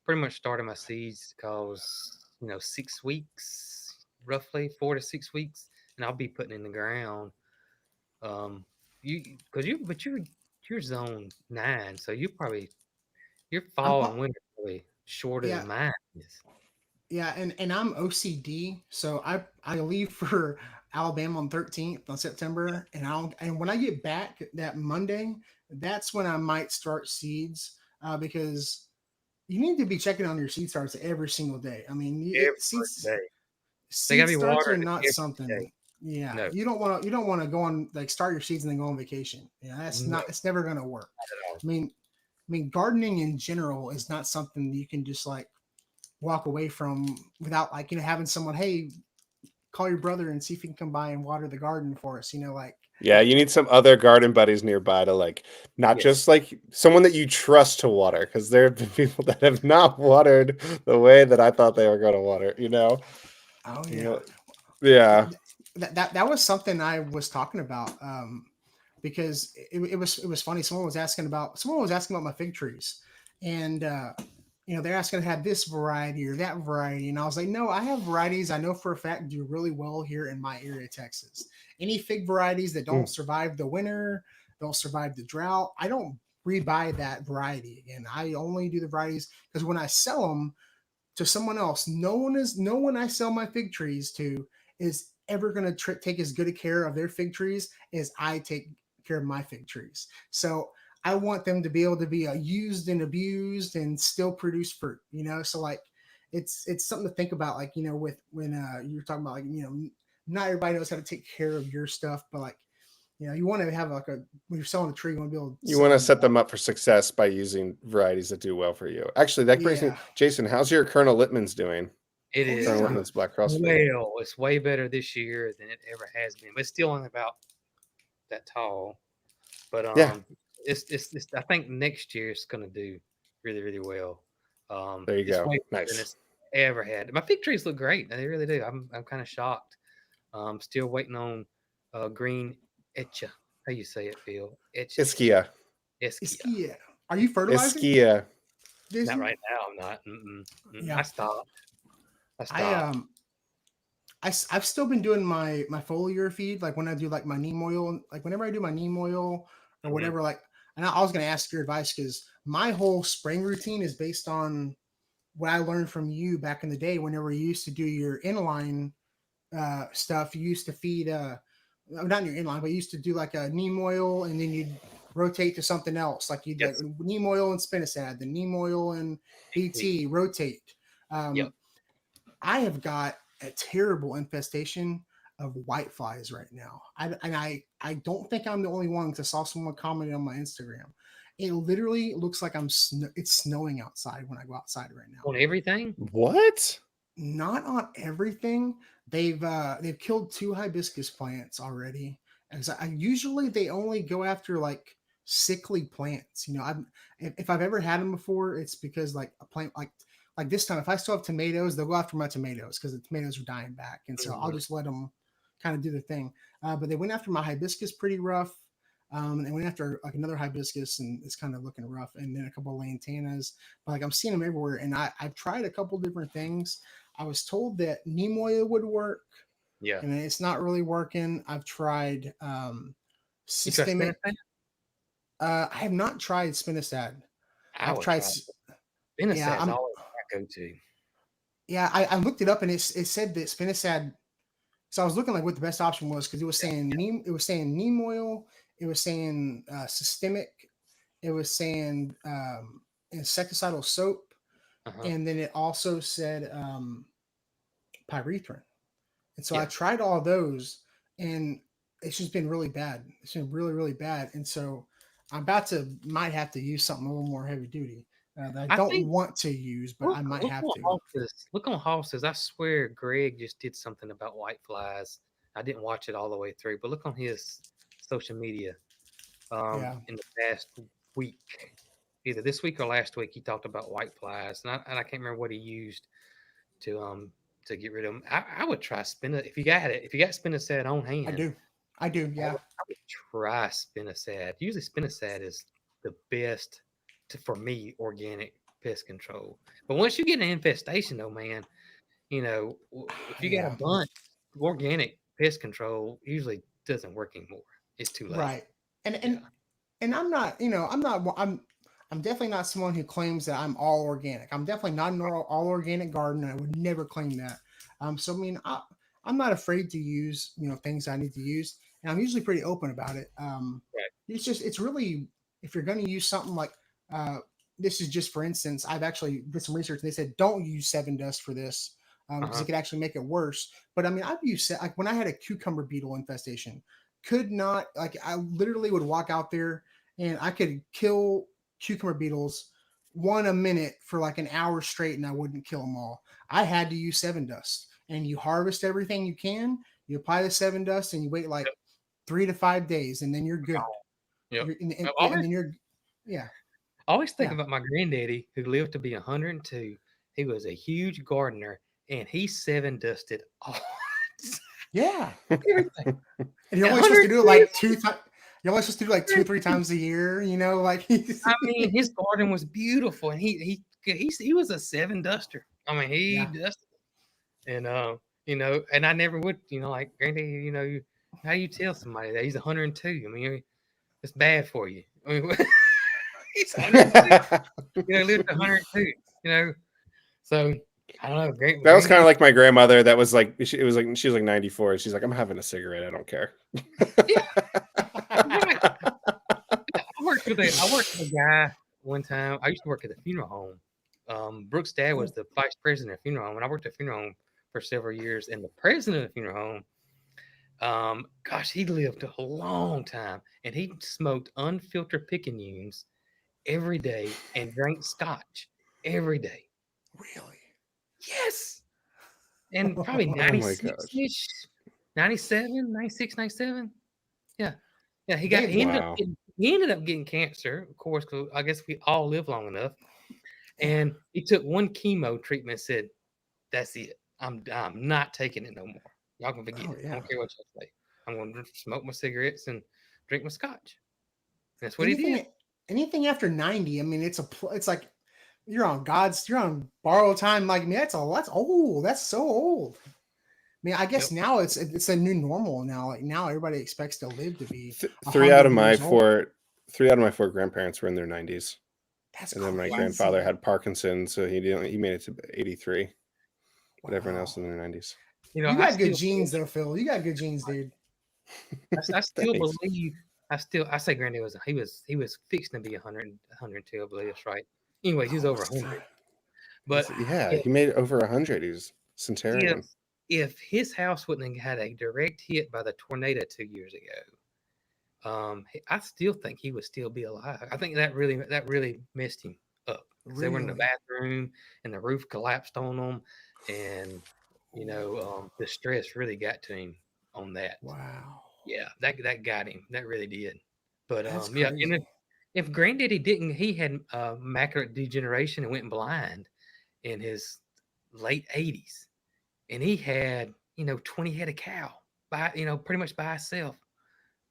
pretty much started my seeds because 6 weeks, roughly 4 to 6 weeks, and I'll be putting in the ground. You because you but you're zone 9, so your I'm fall and winter probably shorter yeah than mine is. yeah, and I'm OCD, so I leave for Alabama on 13th on September, and when I get back that Monday, that's when I might start seeds because you need to be checking on your seed starts every single day. I mean, Every day. They gotta seed be starts are watered not every day. something. Yeah, No, you don't want to go on like start your seeds and then go on vacation. Yeah, that's no, not. It's never gonna work. at all. I mean, gardening in general is not something you can just like walk away from without like having someone, hey, call your brother and see if he can come by and water the garden for us. Like Yeah, you need some other garden buddies nearby to like not Yes. just like someone that you trust to water, because there have been people that have not watered the way that I thought they were going to water, you know? oh You yeah, know, yeah. that was something I was talking about because it was funny. Someone was asking about my fig trees, and they're asking to have this variety or that variety, and I was like, no, I have varieties I know for a fact do really well here in my area, Texas. Any fig varieties that don't Mm. survive the winter, don't survive the drought, I don't rebuy that variety again. I only do the varieties because when I sell them to someone else, no one I sell my fig trees to is ever going to take as good a care of their fig trees as I take care of my fig trees. So I want them to be able to be used and abused and still produce fruit. So like it's something to think about. Like with when you're talking about like not everybody knows how to take care of your stuff, but like you want to have like when you're selling a tree, you want to be able to You sell want to them set well. them up for success by using varieties that do well for you. Actually, that brings me, Yeah. Jason, how's your Colonel Littman's doing? It Oh is Colonel yeah. doing Littman's Black Crossfade. well. It's way better this year than it ever has been. But it's still only about that tall. But Yeah, it's I think next year it's gonna do really, really well. there you It's go. way better than Nice. it's ever had. My fig trees look great. They really do. I'm kind of shocked. Still waiting on green etcha. How you say it, Phil? Etcha, etcha, Ischia. eskia. Iskia. Are you fertilizing, Ischia. Not Jason? right now. I'm not. Mm-mm, mm-mm. Yeah. I stopped. I I stopped. I've still been doing my foliar feed, like when I do like my neem oil, like whenever I do my neem oil or Hmm. whatever. Like, and I was gonna ask your advice because my whole spring routine is based on what I learned from you back in the day. Whenever you used to do your inline stuff, you used to feed not your inline, but you used to do like a neem oil, and then you'd rotate to something else. Like you'd like Yes. neem oil and spinosad, the neem oil and BT rotate. Yep. Um, I have got a terrible infestation of whiteflies right now. I don't think I'm the only one because I saw someone commented on my Instagram. It literally looks like it's snowing outside when I go outside right now. On everything. What? Not on everything. They've killed 2 hibiscus plants already. As usually they only go after like sickly plants. If I've ever had them before, it's because like a plant like like this time, if I still have tomatoes, they'll go after my tomatoes because the tomatoes are dying back, and so I'll Mhm. just let them kind of do their thing. But they went after my hibiscus pretty rough. And they went after like another hibiscus, and it's kind of looking rough. And then a couple of lantanas, but like I'm seeing them everywhere. And I've tried a couple different things. I was told that neem oil would work, Yeah. and it's not really working. I've tried You try systemic. spinosad? I have not tried spinosad. I I've would tried. try it. Yeah, Spinosad's always my go-to. yeah. I looked it up, and it said that spinosad. So I was looking like what the best option was because it was saying neem. It was saying neem oil. It was saying systemic. It was saying insecticidal soap, Uh-huh. and then it also said pyrethrin. And so I Yeah. tried all those, and it's just been really bad. It's been really, really bad. And so I'm about to might have to use something a little more heavy duty that I I don't think want to use, but I might look have on to. Hostas. Look on Hostas. I swear Greg just did something about white flies. I didn't watch it all the way through, but look on his social media. Yeah, In the past week, either this week or last week, he talked about white flies, and I can't remember what he used to get rid of them. I would try spinach if you got it. If you got spinosad on I hand, do. I do. Yeah. I would try spinosad. Usually, spinosad is the best for me organic pest control. But once you get an infestation, though, man, if you got a Yeah. bunch, organic pest control usually doesn't work anymore. It's too late. Right. And Yeah. and I'm not, I'm definitely not someone who claims that I'm all organic. I'm definitely not an all organic garden. I would never claim that. So I mean, I'm not afraid to use, things I need to use, and I'm usually pretty open about it. Right. It's really, if you're going to use something like, uh, this is just for instance, I've actually did some research and they said don't use Seven Dust for this because Uh-huh. it could actually make it worse. But I mean, I've used like when I had a cucumber beetle infestation, could not like I literally would walk out there and I could kill cucumber beetles one a minute for like an hour straight and I wouldn't kill them all. I had to use Seven Dust, and you harvest everything you can, you apply the Seven Dust, and you wait like Yep. 3 to 5 days, and then you're good. Yep. And then you're, yeah, I always think yeah, about my granddaddy who lived to be 102. He was a huge gardener and he seven dusted all yeah. everything. And you're At only supposed to do it like 102, you're only supposed to do like 2 or 3 times a year, like he's, I mean, his garden was beautiful and he was a seven duster. I mean, he yeah, dusted. And and I never would, like granddaddy, how do you tell somebody that he's 102? I mean, it's bad for you. I mean, he's 102. Lived to 102. So I don't know. Great, That was kind of granddaddy. like my grandmother. That was like she was 94. She's like, I'm having a cigarette. I don't care. Yeah, right. I worked with a guy one time. I used to work at a funeral home. Brooks' dad was the vice president of the funeral home, and I worked at a funeral home for several years. And the president of the funeral home, gosh, he lived a long time, and he smoked unfiltered picayunes every day and drank scotch every day. really. Yes. And probably Oh my gosh. 96-ish, 97, 96, 97. Yeah. Yeah, They, Wow. he ended up getting cancer, of course, 'cause I guess we all live long enough. And he took one chemo treatment, said, "That's it. I'm not taking it no more. Y'all can forget oh it. I yeah. don't care what y'all say. I'm gonna smoke my cigarettes and drink my scotch." That's what he did. Anything after 90, I mean, it's like you're on borrowed time. Like me, that's old. That's so old. I mean, I guess Yep. now it's a new normal now. Like now everybody expects to live to be Three out 100 of my years old. three out of my four grandparents were in their 90s. That's And then my crazy. grandfather had Parkinson's, so he made it to 83. But everyone Wow. else in their 90s. You I got good still genes though, Phil. You got good genes, dude. I still Thanks. believe I say Granddad he was fixing to be 100, 102, I believe that's right. Anyways, he was over 100. But Yeah, if he made over 100. He was if centenarian. if his house wouldn't have had a direct hit by the tornado 2 years ago, I still think he would still be alive. I think that really messed him up. 'Cause they were in the Really? bathroom and the roof collapsed on them, and the stress really got to him on that. Wow. Yeah, that got him. That really did. But That's yeah, and crazy. if Granddaddy didn't, he had macular degeneration and went blind, in his late 80s, and he had 20 head of cow by pretty much by himself.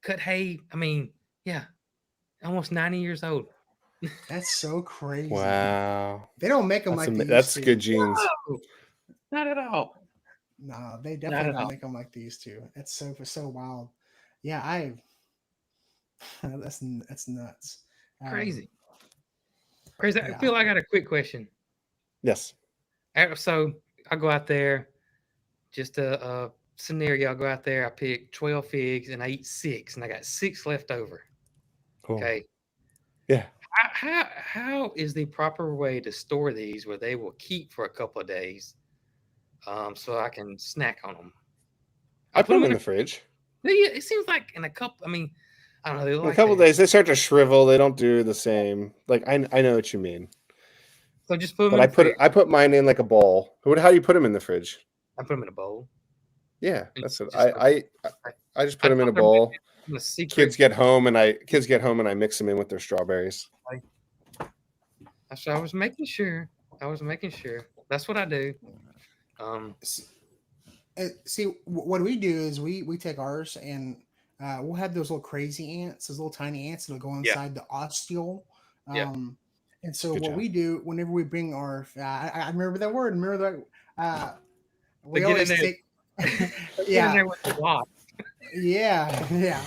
Cut hay. I mean, yeah, almost 90 years old. That's so crazy. Wow. They don't make them like they used That's to. good genes. No, not at all. No, they Not definitely at don't all. make them like they used to. It's so wild. Yeah, I that's nuts. Crazy. Crazy. I Yeah. feel I got a quick question. Yes. So I go out there, just a scenario. I go out there, I pick 12 figs, and I eat 6, and I got 6 left over. Cool. Okay. Yeah. How is the proper way to store these where they will keep for a couple of days, so I can snack on them? I put them in the fridge. It seems like in a couple. I mean, I don't know. They look In a like couple days, they start to shrivel. They don't do the same. Like I know what you mean. So just put them But in the fridge. I put mine in like a bowl. How do you put them in the fridge? I put them in a bowl. Yeah, And that's it. just I just put them in a thought they're bowl. making a secret. Kids get home and I mix them in with their strawberries. I was making sure. That's what I do. See, what we do is we take ours and we'll have those little crazy ants, those little tiny ants that'll go inside the ostiole. Yeah. And so Good what job. we do whenever we bring our, I remember that word. Remember that. We They get always in there. take. Get in Yeah, there with the wasp. yeah.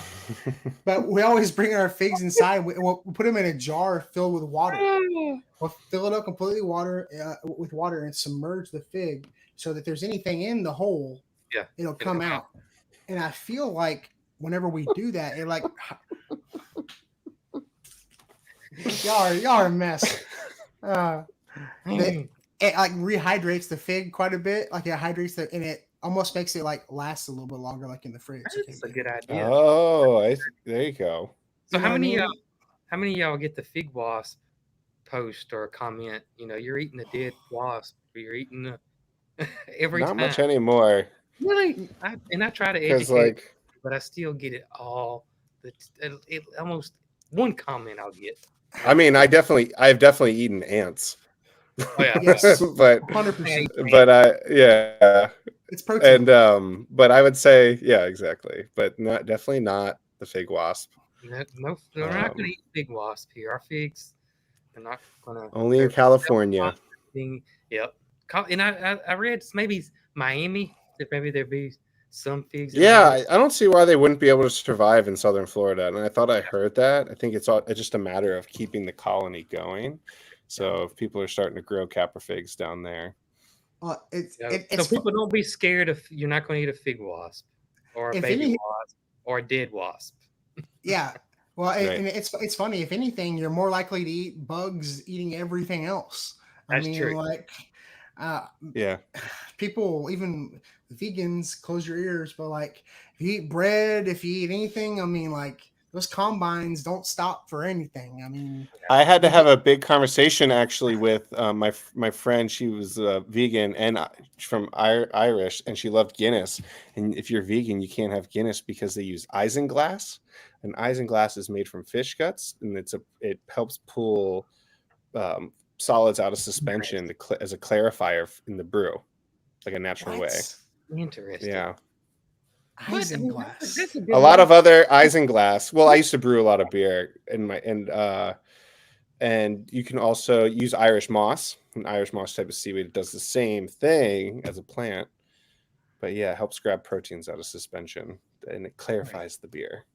But we always bring our figs inside. We'll put them in a jar filled with water. We'll fill it up completely with water and submerge the fig so that there's anything in the hole, Yeah, it'll come out. And I feel like whenever we do that, it like y'all are a mess. It like rehydrates the fig quite a bit. Like it hydrates and it almost makes it like last a little bit longer, like in the fridge. That's a good idea. Oh, there you go. So You know how many what I mean? how many of y'all get the fig wasp post or comment? You're eating a dead wasp. Or you're eating every Not time. much anymore. Really? I try to Because educate, but I still get it all. It almost one comment I'll get. I mean, I've definitely eaten ants. Oh yeah. Yes, but 100%. Yeah. It's protein. And but I would say exactly. But definitely not the fig wasp. No, we're not going to eat fig wasp here. Our figs, they're not going to. Only in California. Yep. And I read maybe Miami, that maybe there'd be some figs. Yeah, I don't see why they wouldn't be able to survive in southern Florida. And I thought I heard that. I think it's just a matter of keeping the colony going. So if people are starting to grow capra figs down there. It's so people don't be scared of you're not going to eat a fig wasp or a baby wasp or a dead wasp. Yeah. Well, and it's funny. If anything, you're more likely to eat bugs eating everything else. That's true. Like, yeah, people, even vegans, close your ears. But like, if you eat bread, if you eat anything, I mean, like those combines don't stop for anything. I mean, I had to have a big conversation actually with my friend. She was vegan and from Irish, and she loved Guinness. And if you're vegan, you can't have Guinness because they use isinglass. And isinglass is made from fish guts, and it helps pull solids out of suspension as a clarifier in the brew, like a natural way. Interesting. Yeah. Isinglass. A lot of other isinglass. Well, I used to brew a lot of beer and you can also use Irish moss, an Irish moss type of seaweed. It does the same thing as a plant, but yeah, it helps grab proteins out of suspension and it clarifies the beer.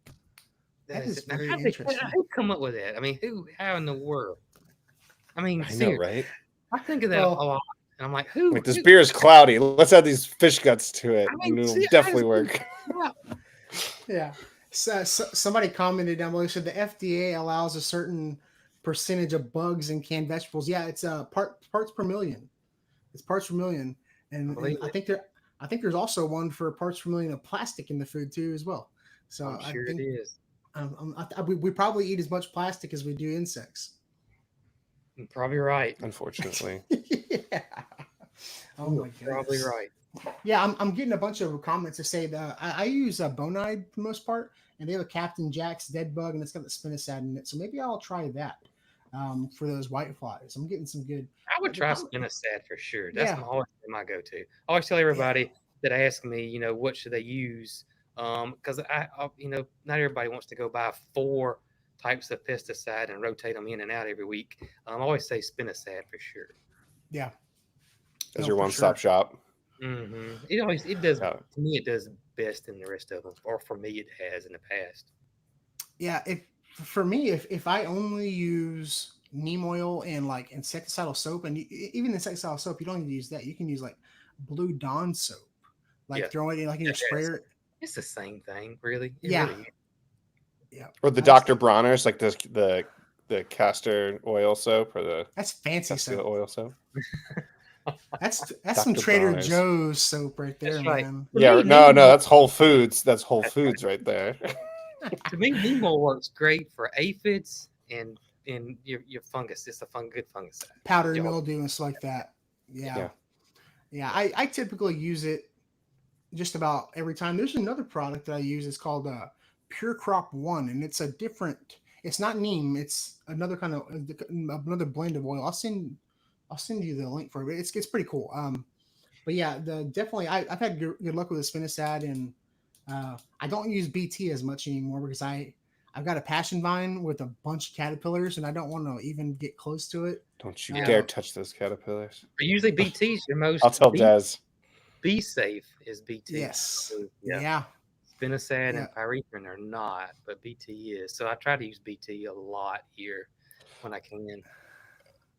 That is very How interesting. Who come up with that? I mean, how in the world? I mean, I know, right? I think of that a lot, and I'm like, who? Like, this beer is cloudy. Let's add these fish guts to it. I mean, it'll definitely work. Yeah. So somebody commented down below, said the FDA allows a certain percentage of bugs in canned vegetables. Yeah, it's parts per million. It's parts per million, and I think there's also one for parts per million of plastic in the food too as well. So I'm sure I think it is. We probably eat as much plastic as we do insects. You're probably right. Unfortunately. Yeah. Oh my goodness. Probably right. Yeah, I'm getting a bunch of comments that say that I use Bonide for the most part, and they have a Captain Jack's dead bug, and it's got the spinosad in it. So maybe I'll try that. for those white flies. I'm getting some good. I would The try problem, spinosad for sure. That's yeah, always my go-to. I always tell yeah, everybody that ask me, what should they use? Because not everybody wants to go buy 4 types of pesticide and rotate them in and out every week. I always say spinosad for sure. yeah. As No, your for one-stop sure. shop. It does Yeah. to me. It does best than the rest of them, or for me, it has in the past. Yeah, if for me, if I only use neem oil and like insecticidal soap, and even insecticidal soap, you don't need to use that. You can use like Blue Dawn soap, like Yeah, throw it in like in yeah, your sprayer. it's the same thing, really. It Yeah, really is. yeah. Or the I just Dr. Bronner's, like the castor oil soap or the that's fancy castile soap. oil soap. That's some Dr. Trader Bronner's. Joe's soap right there, That's right. man. To Yeah, me, no, Nemo. that's Whole Foods. That's Whole That's right. Foods right there. To me, Nemo works great for aphids and your fungus. It's a good fungicide. Powdery Y'all, mildew and stuff like that. Yeah, Yeah. yeah. I typically use it just about every time. There's another product that I use. It's called Pure Crop One, and it's a different. It's not neem. It's another kind of another blend of oil. I'll send you the link for it. It's pretty cool. But yeah, the definitely I've had good luck with the spinosad, and I don't use BT as much anymore because I've got a passion vine with a bunch of caterpillars, and I don't want to even get close to it. Don't you Yeah. dare touch those caterpillars. but usually BT's your I'll most tell Des. bee safe is BT. Yes. So, yeah, Yeah. spinosad Yeah. and pyrethrin are not, but BT is. So I try to use BT a lot here when I can.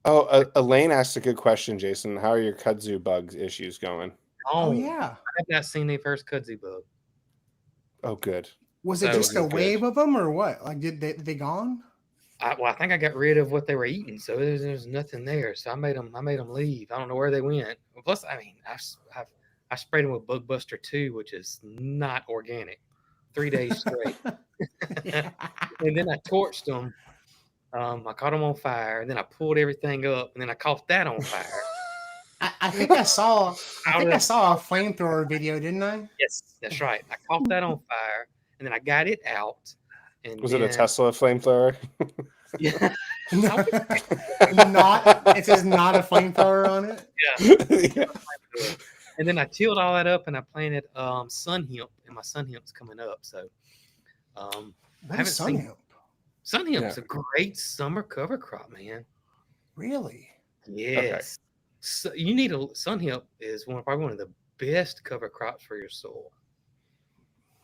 Oh, Elaine asked a good question, Jason. How are your kudzu bugs issues going? Oh Oh, yeah. I have not seen the first kudzu bug. Oh, good. Was it So just a Good. wave of them or what? Like did they gone? I think I got rid of what they were eating, so there's nothing there. So I made them leave. I don't know where they went. Plus, I mean, I sprayed them with Bug Buster 2, which is not organic, 3 days straight, Yeah. and then I torched them. I caught them on fire, and then I pulled everything up, and then I caught that on fire. I think I saw I Out think I of saw a flamethrower video, didn't I? Yes, that's right. I caught that on fire, and then I got it out, and Was it a then Tesla flamethrower? yeah, No, I would not. It says not a flamethrower on it. Yeah. And then I tilled all that up and I planted sun hemp, and my sun hemp's coming up. So I What haven't is sun seen hemp? sun hemp's Yeah. a great summer cover crop, man. Really? Yes. So you need sun hemp is probably one of the best cover crops for your soil.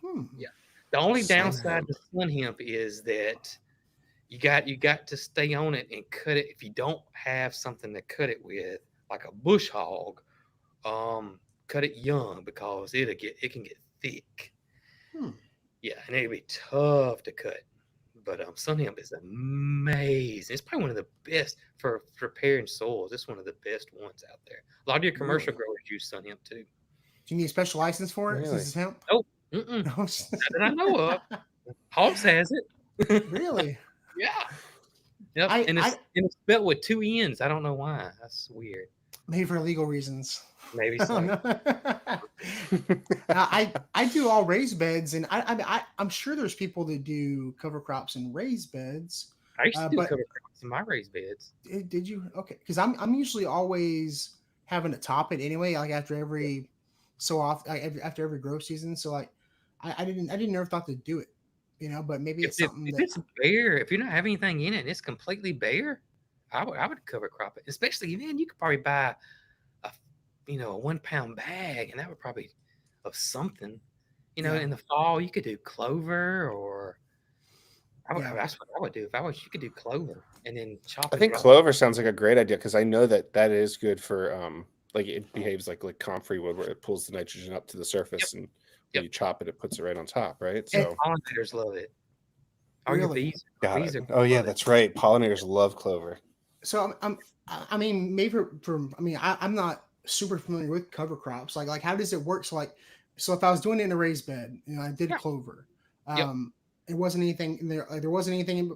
Hmm. Yeah. The only Sun downside hemp. to sun hemp is that you got to stay on it and cut it. If you don't have something to cut it with, like a bush hog, cut it young because it can get thick. Hmm. Yeah, and it'd be tough to cut. But sun hemp is amazing. It's probably one of the best for preparing soils. It's one of the best ones out there. A lot of your commercial Really? growers use sun hemp too. Do you need a special license for it Really? since it's hemp? Oh, not No. that I know of. Hobbs has it. Really? Yeah. Yep. I, And I it's spelled with 2 N's. I don't know why. That's weird. maybe for legal reasons. Maybe I don't so. know. I do all raised beds, and I'm sure there's people that do cover crops and raised beds. I used to do But cover crops in my raised beds. did you? Okay, because I'm usually always having to top it anyway, like after every so often, after every grow season. So like, I didn't ever thought to do it, But maybe If, it's if, something if that it's bare, if you don't have anything in it and it's completely bare, I would cover crop it. Especially, man, you could probably buy a 1 pound bag, and that would probably of something. Yeah. In the fall you could do clover, or Yeah. that's what I would do if I was. You could do clover and then chop. I it think right. clover sounds like a great idea because I know that is good for like it behaves like comfrey wood where it pulls the nitrogen up to the surface and when Yep. you chop it, it puts it right on top, right? And So pollinators love it. All your Really? bees. got Bees it. are Oh yeah, love it. that's right. Pollinators love clover. So I mean, maybe I'm not super familiar with cover crops. Like how does it work? So if I was doing it in a raised bed, I did Yeah. clover. Yep. It wasn't anything in there. Like, there wasn't anything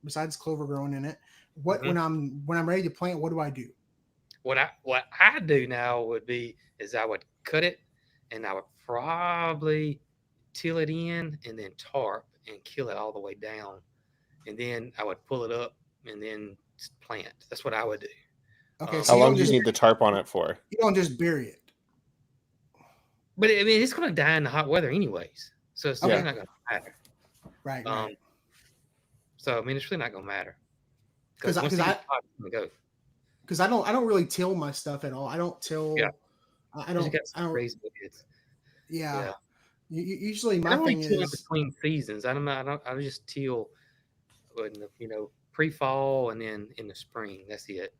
besides clover growing in it. What Mhm. when I'm ready to plant, what do I do? What I do now is I would cut it, and I would probably till it in and then tarp and kill it all the way down, and then I would pull it up and then plant. That's what I would do. Okay, so How you long don't do you just need the tarp on it for? bury it. But I mean, it's going to die in the hot weather anyways, so it's really Okay. not going to matter. Right, Um, right. so I mean, it's really not going to matter Because because once it gets hot, it's going to go. I don't really till my stuff at all. I don't Yeah, till. I you don't. got I some don't. raised beds. Yeah. Yeah, Usually I my don't really thing till in is. between seasons. I don't. I don't. I just till in the pre-fall and then in the spring. That's it.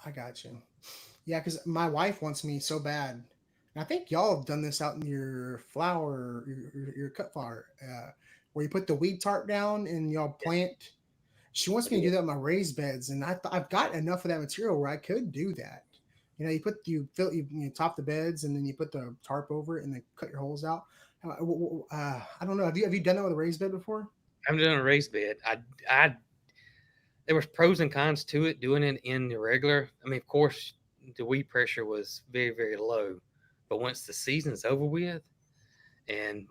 I got you. Yeah, because my wife wants me so bad. And I think y'all have done this out in your flower, your cut flower, where you put the weed tarp down and y'all Yeah, plant. She wants I me to do did. that in my raised beds, and I've got enough of that material where I could do that. You top the beds, and then you put the tarp over it, and then cut your holes out. I don't know. Have you done that with a raised bed before? I haven't done a raised bed. I there was pros and cons to it doing it in the regular. I mean, of course, the weed pressure was very very low, but once the season's over with, and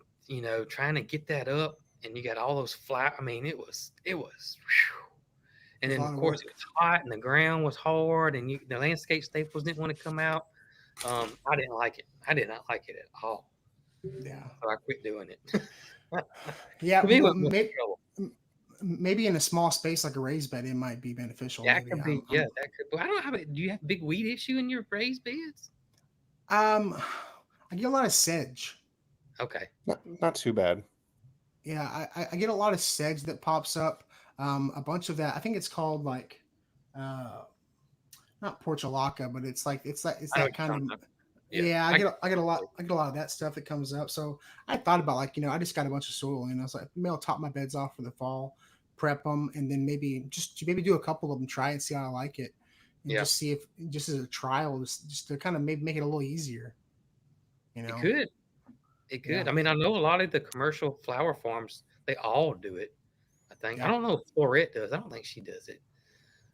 trying to get that up, and you got all those flat. I mean, it was. Whew. And It's a then lot of of course it work. was hot, and the ground was hard, and the landscape staples didn't want to come out. I didn't like it. I did not like it at all. Yeah, So I quit doing it. yeah. To me, it was more trouble. Maybe in a small space like a raised bed, it might be beneficial. That Maybe could be, yeah, that could. But I don't have it. Do you have a big weed issue in your raised beds? um, I get a lot of sedge. Okay. Not too bad. Yeah, I get a lot of sedge that pops up. A bunch of that. I think it's called like, uh, not portulaca, but it's I know that what you're kind of. talking about. Yeah. Yeah, I get a lot of that stuff that comes up. So I thought about like I just got a bunch of soil and I was like maybe I'll top my beds off for the fall, prep them, and then maybe do a couple of them, try and see how I like it, and Yeah. just see if just as a trial, just to kind of maybe make it a little easier. You It know? could. It Yeah. could. I mean, I know a lot of the commercial flower farms, they all do it. I think. I Yeah. don't know if Florette does. I don't think she does it.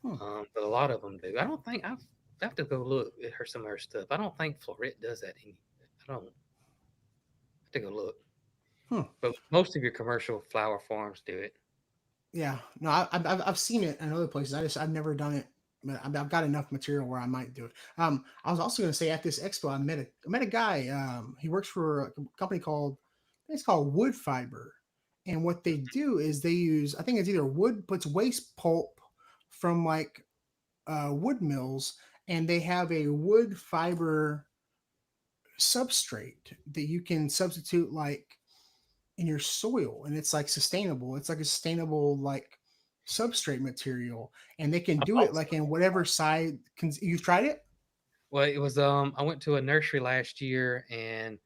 Hmm. But a lot of them do. I don't think I have to go look at some of her stuff. I don't think Florette does that. I don't. I have to go look. Hmm. But most of your commercial flower farms do it. Yeah, no, I've seen it in other places. I've never done it, but I've got enough material where I might do it. I was also going to say at this expo, I met a guy. He works for a company called I think it's called Wood Fiber, and what they do is they use I think it's either wood, but it's waste pulp from like wood mills, and they have a wood fiber substrate that you can substitute like in your soil, and it's like sustainable. It's like a sustainable like substrate material, and they can I do it bought like some. in whatever you've tried it. Well, it was I went to a nursery last year, and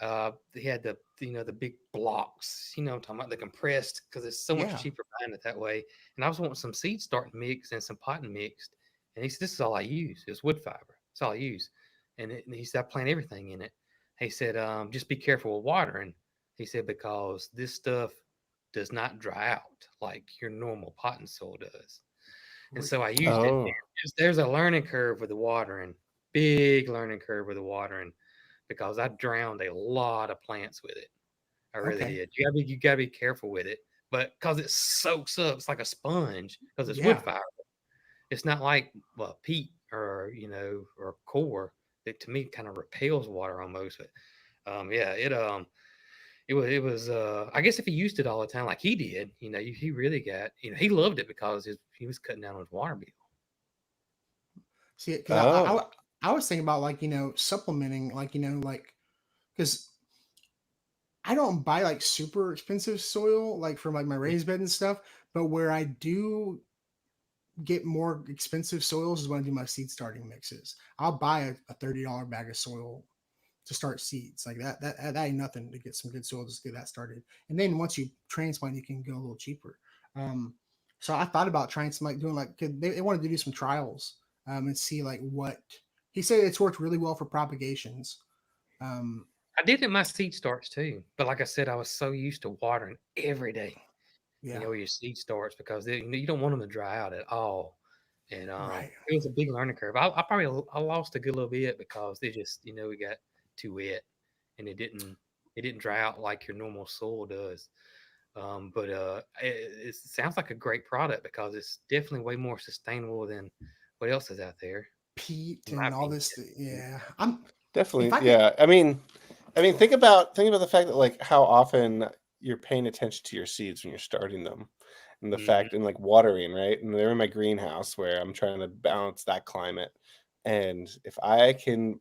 they had the big blocks. I'm talking about the compressed, because it's so much Yeah, cheaper buying it that way. And I was wanting some seed starting mix and some potting mixed, and he said, "This is all I use. It's wood fiber. That's all I use." And he said, "I plant everything in it." He said, "Just be careful with watering." He said, "Because this stuff does not dry out like your normal potting soil does." And so I used it. Oh, There's a learning curve with the watering, big learning curve with the watering, because I drowned a lot of plants with it. I really okay, did. You gotta be careful with it, but because it soaks up, it's like a sponge because it's wood yeah. fiber. It's not like peat or core that to me kind of repels water almost. But yeah, it was. I guess if he used it all the time like he did, he really got he loved it because he was cutting down on his water bill. See, because oh, I was thinking about like supplementing like like because I don't buy like super expensive soil like for like my raised bed and stuff, but where I do get more expensive soils is when I do my seed starting mixes. I'll buy a $30 bag of soil to start seeds like that ain't nothing to get some good soil, just get that started, and then once you transplant you can go a little cheaper. So I thought about trying some like doing like they wanted to do some trials and see like what he said. It's worked really well for propagations. um I did it in my seed starts too, but like I said, I was so used to watering every day. yeah, Your seed starts because you don't want them to dry out at all. And right, it was a big learning curve. I probably I lost a good little bit because they just we got too wet, and it didn't dry out like your normal soil does. But it sounds like a great product because it's definitely way more sustainable than what else is out there, Peat in my and all opinion. this. Yeah, I'm. If Definitely, I could, yeah. I mean, think about the fact that like how often you're paying attention to your seeds when you're starting them, and the Mhm. fact and like watering, right? And they're in my greenhouse where I'm trying to balance that climate, and if I can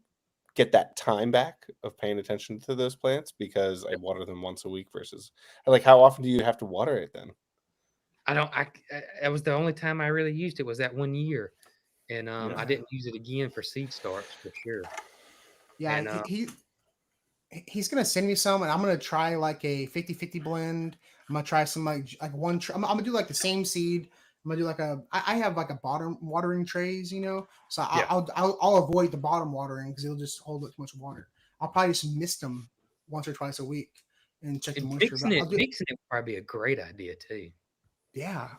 get that time back of paying attention to those plants because I water them once a week versus like how often do you have to water it then? I don't. That was the only time I really used it was that 1 year, and I Yeah. didn't use it again for seed starts for sure. yeah, And he's gonna send me some, and I'm gonna try like a 50-50 blend. I'm gonna try some like one. I'm gonna do like the same seed. I'm gonna do like I have like a bottom watering trays, you know, so yeah, I'll avoid the bottom watering because it'll just hold too much water. I'll probably just mist them once or twice a week and check the and moisture. But I'll do mixing it would probably be a great idea too. yeah,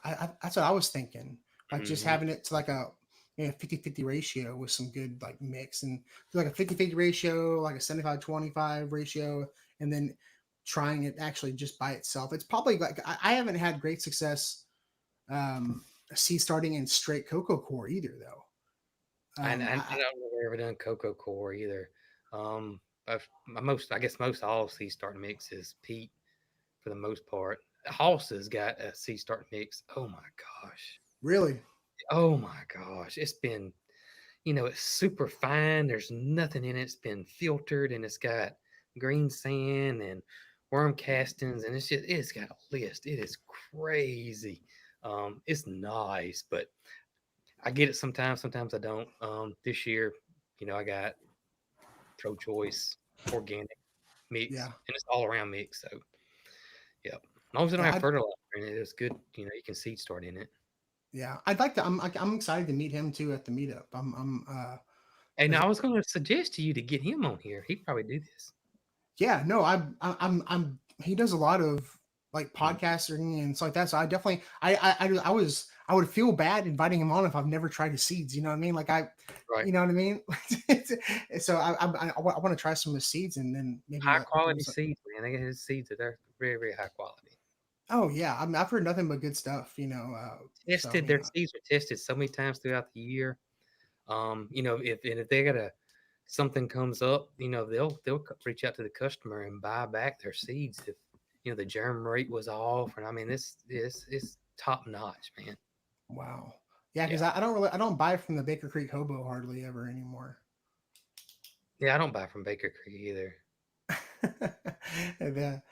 that's what I was thinking. Like just Hmm. having it to like a 50-50 ratio with some good like mix and do like a 50-50 ratio, like a 75-25 ratio, and then trying it actually just by itself. It's probably like I haven't had great success seed starting in straight cocoa core either though. And I don't know if I've ever done cocoa core either. I guess most all seed start mix is peat for the most part. Halsa's got a seed start mix. Oh my gosh. Really? Oh my gosh. It's been, it's super fine. There's nothing in it. It's been filtered and it's got green sand and worm castings and it's got a list. It is crazy. It's nice, but I get it sometimes. Sometimes I don't. This year, I got pro choice organic mix Yeah. and it's all around mix. So, yep. As long as it don't Yeah. have fertilizer in it, it's good. You can seed start in it. Yeah. I'd like to. I'm excited to meet him too at the meetup. I'm 'cause And I was going to suggest to you to get him on here. He'd probably do this. yeah, no, I'm he does a lot of like Mhm. podcasting and stuff like that. So I definitely I would feel bad inviting him on if I've never tried his seeds. You know what I mean? Like Right. you know what I mean? So I want to try some of the seeds and then maybe High let quality seeds, man. They get his seeds that are very, very high quality. oh yeah, I've heard nothing but good stuff. So Tested, their seeds are tested so many times throughout the year. If they got a something comes up, they'll reach out to the customer and buy back their seeds if the germ rate was off. And I mean, this is top notch, man. wow, yeah, because Yeah, I don't buy from the Baker Creek Hobo hardly ever anymore. yeah. I don't buy from Baker Creek either. the,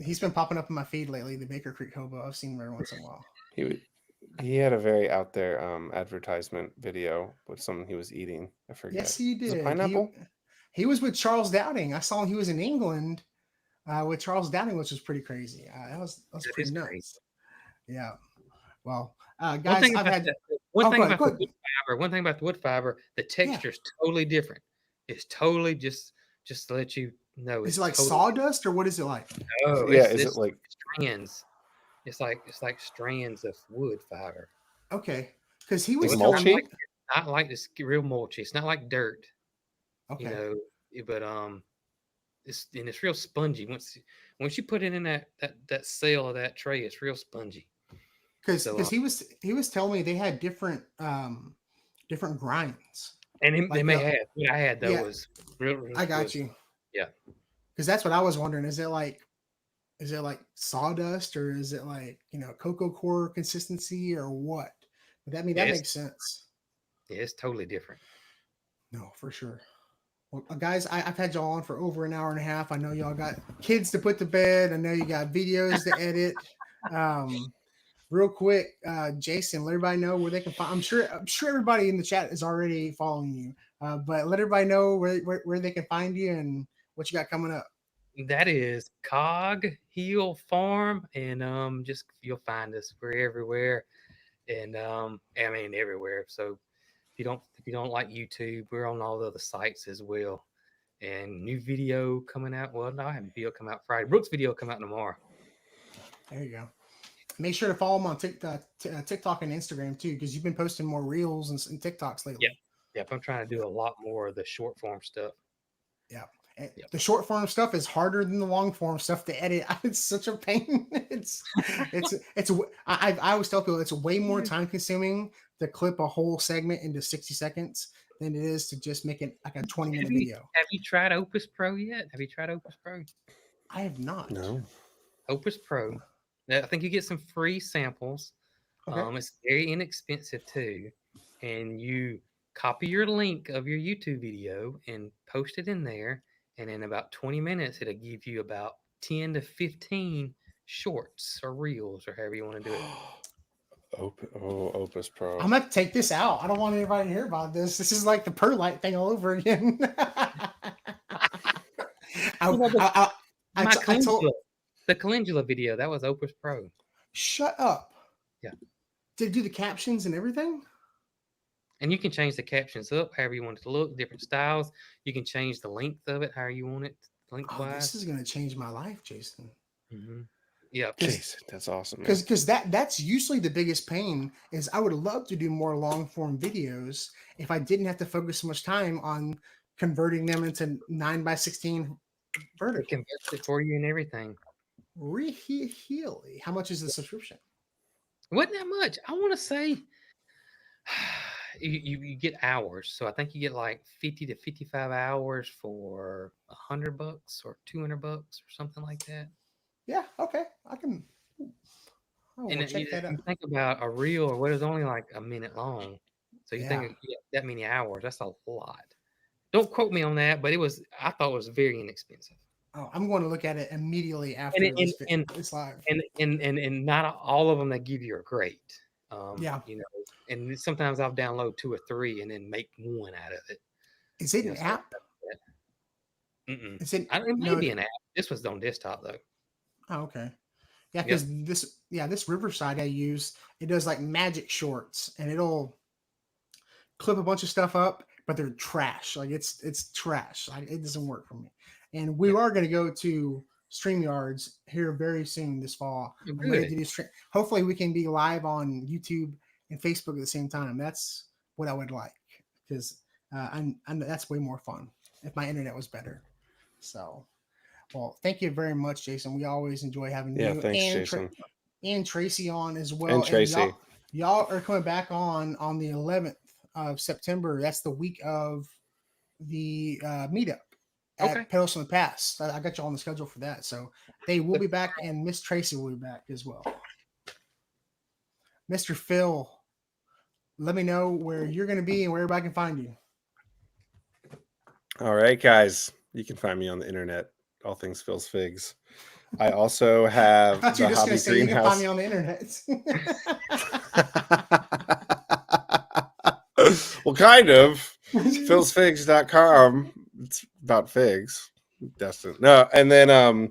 he's been popping up in my feed lately. The Baker Creek Hobo. I've seen him every once in a while. He w- he had a very out there advertisement video with something he was eating. I Yes, forget. he Was it did. pineapple? He was with Charles Dowding. I saw he was in England with Charles Dowding, which was pretty crazy. That was That pretty is crazy. nuts. Yeah. Well, One guys, thing I've about had. the one Oh, thing go ahead. about Go the ahead. wood fiber, one thing about the wood fiber, the Yeah. texture is totally different. It's totally just to let you know, Is it it's like totally sawdust or what is it like? oh, Yeah, it's is it it's like strands. It's like strands of wood fiber. Okay. Because he like was So it's telling mulchy? me. not like this real mulchy. It's not like dirt, you Okay. know, but it's real spongy. Once you put it in that cell of that tray, it's real spongy. So Because he was telling me they had different grinds. and they Like may have what I had though yeah, was real I got was you. yeah. Because that's what I was wondering. Is it like sawdust or is it like cocoa core consistency or what? But Yeah, that makes sense. it's totally different. No, for sure. Well, guys, I've had y'all on for over an hour and a half. I know y'all got kids to put to bed. I know you got videos to edit. Um, real quick, Jason, let everybody know where they can find. I'm sure everybody in the chat is already following you, but let everybody know where they can find you and what you got coming up. That is Cog Heel Farm, and just you'll find us. We're everywhere, and I mean everywhere. So if you don't like YouTube, we're on all the other sites as well. And new video coming out. Well, no, I have a video come out Friday. Brooks' video come out tomorrow. There you go. Make sure to follow him on TikTok and Instagram too, because you've been posting more reels and TikToks Yep, lately. yep. I'm trying to do a lot more of the short form stuff. Yeah. Yep. The short form stuff is harder than the long form stuff to edit. It's such a pain. I always tell people it's way more time consuming to clip a whole segment into 60 seconds than it is to just make it like a 20-minute video. Have you tried Opus Pro yet? Have you tried Opus Pro? I have not. No. Opus Pro. Now, I think you get some free samples. Okay. It's very inexpensive too, and you copy your link of your YouTube video and post it in there, and in about 20 minutes, it'll give you about 10 to 15 shorts or reels or however you want to do it. Opus Pro. I'm gonna take this out. I don't want anybody to hear about this. This is like the perlite thing all over again. The calendula video, that was Opus Pro. Shut up. Yeah. Did it do the captions and everything? And you can change the captions up however you want it to look, different styles. You can change the length of it however you want it, lengthwise. This is gonna change my life, Jason. Mm-hmm. Yeah, Jason, that's awesome. Because that's usually the biggest pain. Is I would love to do more long form videos if I didn't have to focus so much time on converting them into 9:16 vertical. it converts it for you and everything. Really? How much is the subscription? Wasn't that much? I want to say you get hours. So I think you get like 50 to 55 hours for $100 or $200 or something like that. Yeah. Okay. I will And check that out. you think about a reel or what is only like a minute long. So you think Yeah. of that many hours, that's a lot. Don't quote me on that, but I thought it was very inexpensive. Oh, I'm going to look at it immediately after this live. And not all of them that give you are great. Yeah. You know, and sometimes I'll download 2 or 3 and then make one out of it. Is it an app? Mm-mm. Is it? It may be an app. This was on desktop though. Oh, okay. Yeah, because this Riverside I use, it does like magic shorts, and it'll clip a bunch of stuff up, but they're trash. Like it's trash. It doesn't work for me. And we are going to go to StreamYards here very soon this fall. I'm ready to do stream. Hopefully, we can be live on YouTube and Facebook at the same time. That's what I would like, because that's way more fun if my internet was better. So, well, thank you very much, Jason. We always enjoy having you. Thanks, Jason. And Tracy on as well. And Tracy. And y'all are coming back on the 11th of September. That's the week of the meetup at Pedals in the Pass. I got you on the schedule for that. So they will be back, and Miss Tracy will be back as well. Mr. Phil, let me know where you're going to be and where everybody can find you. All right, guys. You can find me on the internet. All things Phil's Figs. I also have I thought you were just going to say you can find me on the internet. Well, kind of. philsfigs.com. It's about figs. Destin. No, and then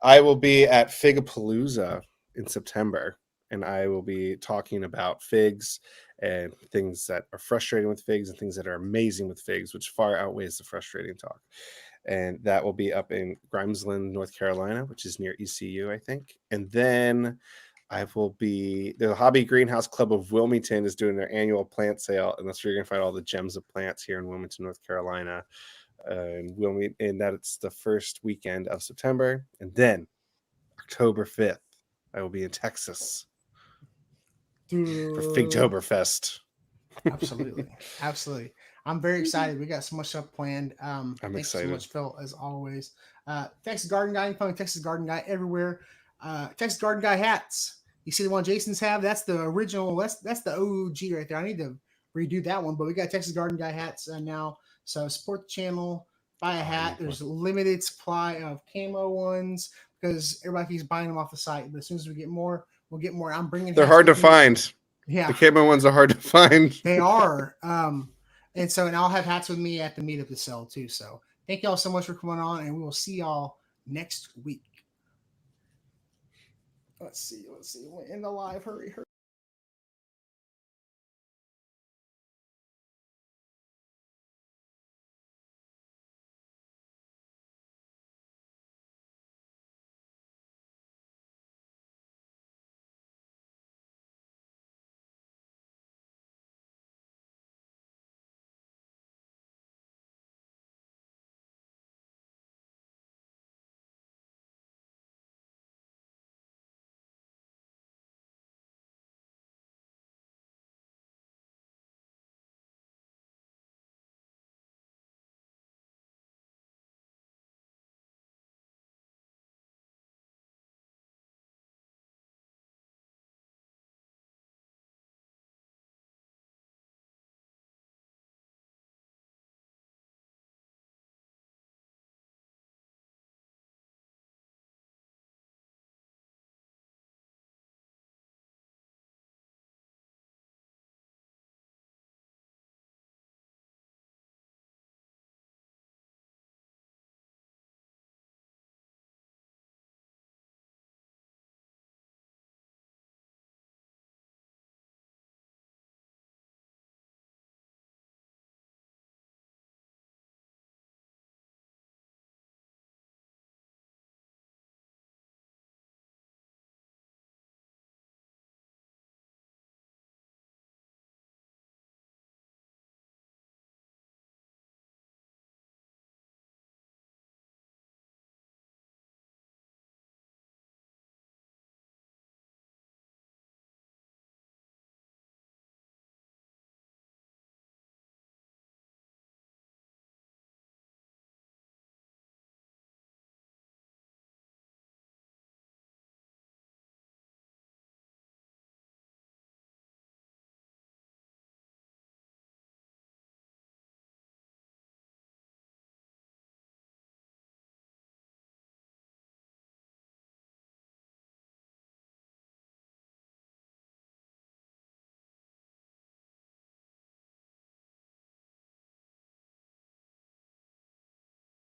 I will be at Figapalooza in September, and I will be talking about figs and things that are frustrating with figs and things that are amazing with figs, which far outweighs the frustrating talk. And that will be up in Grimesland, North Carolina, which is near ECU, I think. And then I will be the Hobby Greenhouse Club of Wilmington is doing their annual plant sale, and that's where you're gonna find all the gems of plants here in Wilmington, North Carolina. And that it's the first weekend of September, and then October 5th, I will be in Texas for Figtoberfest. Absolutely. I'm very excited. We got so much stuff planned. I'm thanks excited. so much, Phil, as always. Texas Garden Guy. You can find Texas Garden Guy everywhere. Texas Garden Guy hats. You see the one Jason's have? That's the original. That's the OG right there. I need to redo that one, but we got Texas Garden Guy hats now. So support the channel. Buy a hat. There's a limited supply of camo ones because everybody keeps buying them off the site. But as soon as we get more, we'll get more. I'm bringing. They're hard to find. Yeah, the camo ones are hard to find. They are. And I'll have hats with me at the meetup to sell too. So thank y'all so much for coming on, and we will see y'all next week. Let's see. We'll end the live. Hurry.